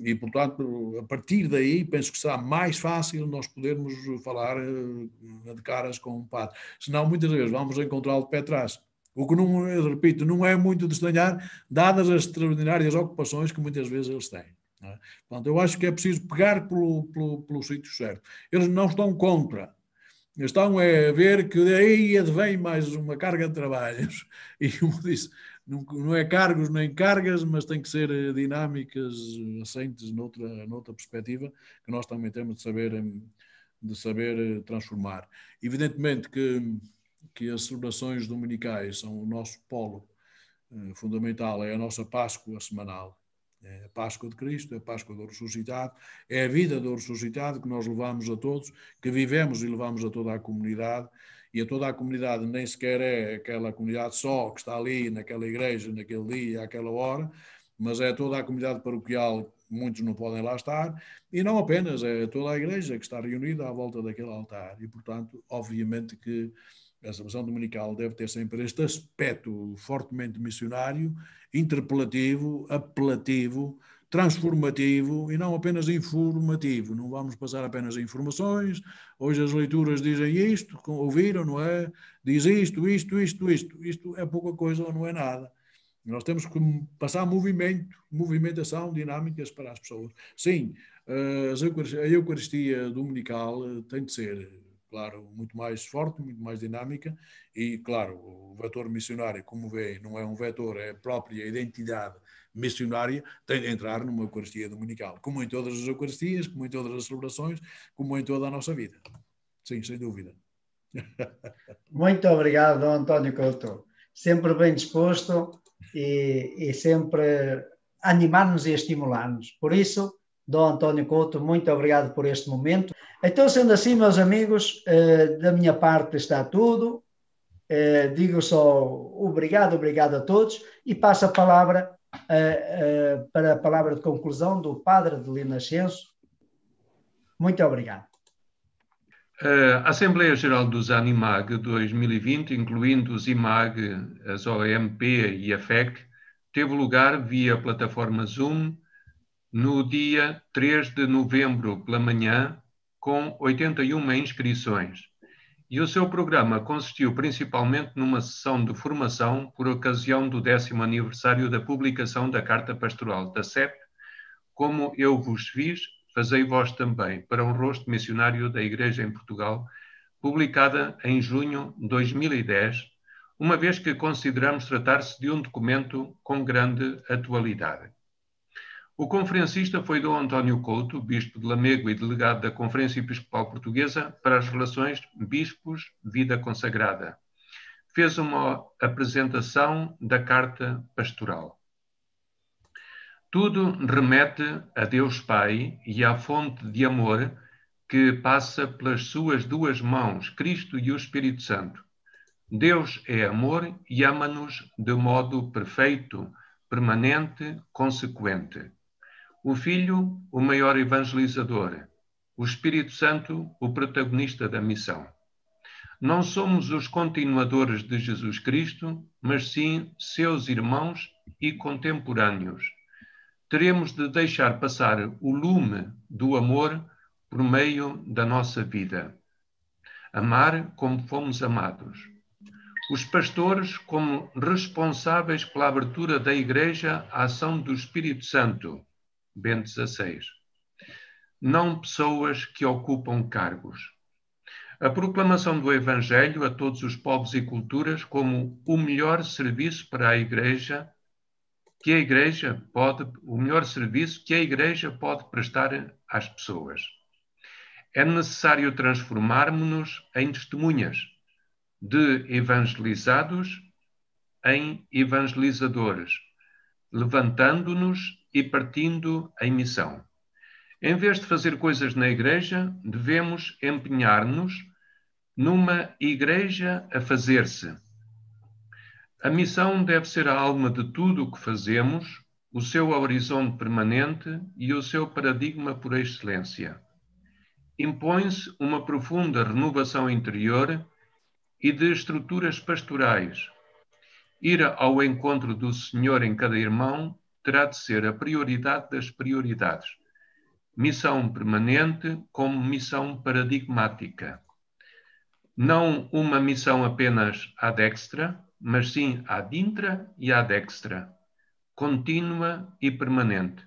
E, portanto, a partir daí, penso que será mais fácil nós podermos falar de caras com o padre. Senão, muitas vezes, vamos encontrá-lo de pé atrás. O que, não, eu repito, não é muito de estranhar, dadas as extraordinárias ocupações que muitas vezes eles têm. Não é? Portanto, eu acho que é preciso pegar pelo sítio certo. Eles não estão contra. Estão a ver que daí advém mais uma carga de trabalhos. E, como disse, não é cargos nem cargas, mas tem que ser dinâmicas assentes noutra perspectiva que nós também temos de saber transformar. Evidentemente que as celebrações dominicais são o nosso polo fundamental, é a nossa Páscoa semanal. É a Páscoa de Cristo, é a Páscoa do ressuscitado, é a vida do ressuscitado que nós levamos a todos, que vivemos e levamos a toda a comunidade. E a toda a comunidade nem sequer é aquela comunidade só que está ali naquela igreja, naquele dia, àquela hora, mas é toda a comunidade paroquial, muitos não podem lá estar, e não apenas, é toda a igreja que está reunida à volta daquele altar. E, portanto, obviamente que a celebração dominical deve ter sempre este aspecto fortemente missionário, interpelativo, apelativo, transformativo e não apenas informativo. Não vamos passar apenas informações. Hoje as leituras dizem isto, ouviram, não é? Diz isto. Isto é pouca coisa ou não é nada. Nós temos que passar movimentação, dinâmicas para as pessoas. Sim, a Eucaristia dominical tem de ser, claro, muito mais forte, muito mais dinâmica e, claro, o vetor missionário, como vê, não é um vetor, é a própria identidade missionária, tem de entrar numa Eucaristia dominical, como em todas as Eucaristias, como em todas as celebrações, como em toda a nossa vida. Sim, sem dúvida. Muito obrigado, Dom António Couto. Sempre bem disposto e sempre animar-nos e estimular-nos. Por isso, Dom António Couto, muito obrigado por este momento. Então, sendo assim, meus amigos, da minha parte está tudo. Digo só obrigado a todos e passo a palavra para a palavra de conclusão do Padre Adelino Ascenso. Muito obrigado. A Assembleia Geral dos ANIMAG 2020, incluindo os IMAG, as OMP e a FEC, teve lugar via plataforma Zoom no dia 3 de novembro pela manhã, com 81 inscrições. E o seu programa consistiu principalmente numa sessão de formação por ocasião do 10º aniversário da publicação da Carta Pastoral da CEP, Como eu vos fiz, fazei vós também, para um rosto missionário da Igreja em Portugal, publicada em junho de 2010, uma vez que consideramos tratar-se de um documento com grande atualidade. O conferencista foi Dom António Couto, bispo de Lamego e delegado da Conferência Episcopal Portuguesa para as relações bispos-vida consagrada. Fez uma apresentação da Carta Pastoral. Tudo remete a Deus Pai e à fonte de amor que passa pelas suas duas mãos, Cristo e o Espírito Santo. Deus é amor e ama-nos de modo perfeito, permanente, consequente. O Filho, o maior evangelizador. O Espírito Santo, o protagonista da missão. Não somos os continuadores de Jesus Cristo, mas sim seus irmãos e contemporâneos. Teremos de deixar passar o lume do amor por meio da nossa vida. Amar como fomos amados. Os pastores como responsáveis pela abertura da Igreja à ação do Espírito Santo. Bento XVI. Não pessoas que ocupam cargos. A proclamação do Evangelho a todos os povos e culturas como o melhor serviço para a Igreja, o melhor serviço que a Igreja pode prestar às pessoas. É necessário transformarmos-nos em testemunhas, de evangelizados em evangelizadores, levantando-nos e partindo em missão. Em vez de fazer coisas na igreja, devemos empenhar-nos numa igreja a fazer-se. A missão deve ser a alma de tudo o que fazemos, o seu horizonte permanente e o seu paradigma por excelência. Impõe-se uma profunda renovação interior e de estruturas pastorais. Ir ao encontro do Senhor em cada irmão terá de ser a prioridade das prioridades. Missão permanente como missão paradigmática. Não uma missão apenas ad extra, mas sim ad intra e ad extra, contínua e permanente.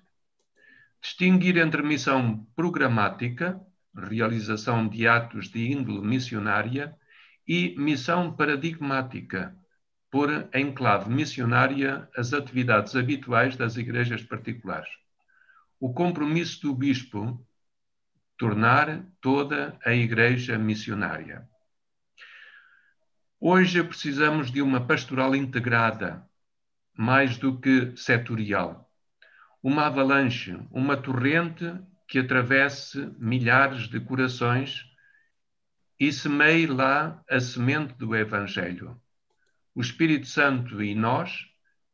Distinguir entre missão programática, realização de atos de índole missionária, e missão paradigmática, pôr em clave missionária as atividades habituais das igrejas particulares. O compromisso do bispo, tornar toda a igreja missionária. Hoje precisamos de uma pastoral integrada, mais do que setorial. Uma avalanche, uma torrente que atravesse milhares de corações e semeie lá a semente do Evangelho. O Espírito Santo e nós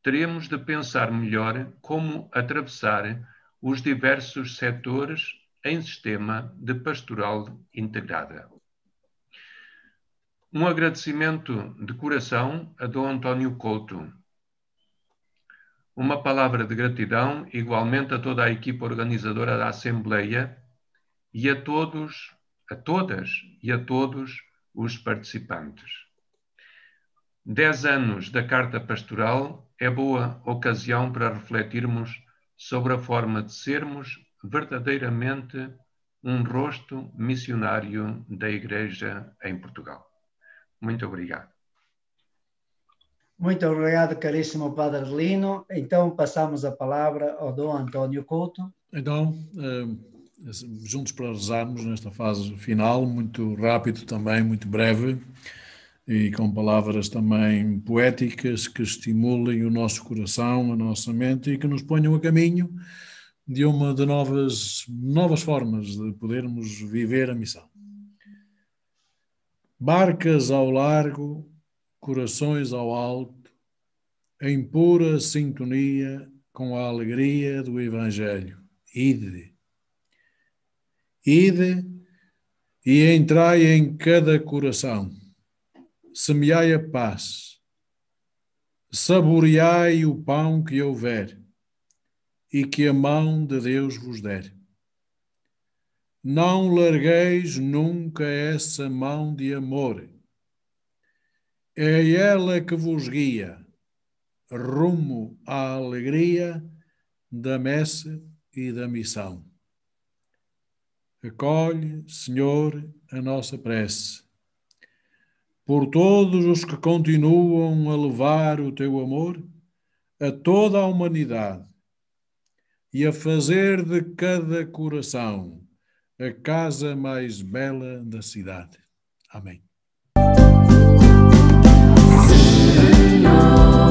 teremos de pensar melhor como atravessar os diversos setores em sistema de pastoral integrada. Um agradecimento de coração a Dom António Couto. Uma palavra de gratidão igualmente a toda a equipa organizadora da Assembleia e a todos, a todas e a todos os participantes. 10 anos da Carta Pastoral é boa ocasião para refletirmos sobre a forma de sermos verdadeiramente um rosto missionário da Igreja em Portugal. Muito obrigado. Muito obrigado, caríssimo Padre Adelino. Então, passamos a palavra ao Dom António Couto. Então, juntos para rezarmos nesta fase final, muito rápido também, muito breve, e com palavras também poéticas que estimulem o nosso coração, a nossa mente e que nos ponham a caminho de uma de novas formas de podermos viver a missão. Barcas ao largo, corações ao alto, em pura sintonia com a alegria do Evangelho. Ide. Ide e entrai em cada coração. Semeai a paz. Saboreai o pão que houver e que a mão de Deus vos der. Não largueis nunca essa mão de amor. É ela que vos guia rumo à alegria da messe e da missão. Acolhe, Senhor, a nossa prece. Por todos os que continuam a levar o teu amor a toda a humanidade e a fazer de cada coração a casa mais bela da cidade. Amém. Senhor.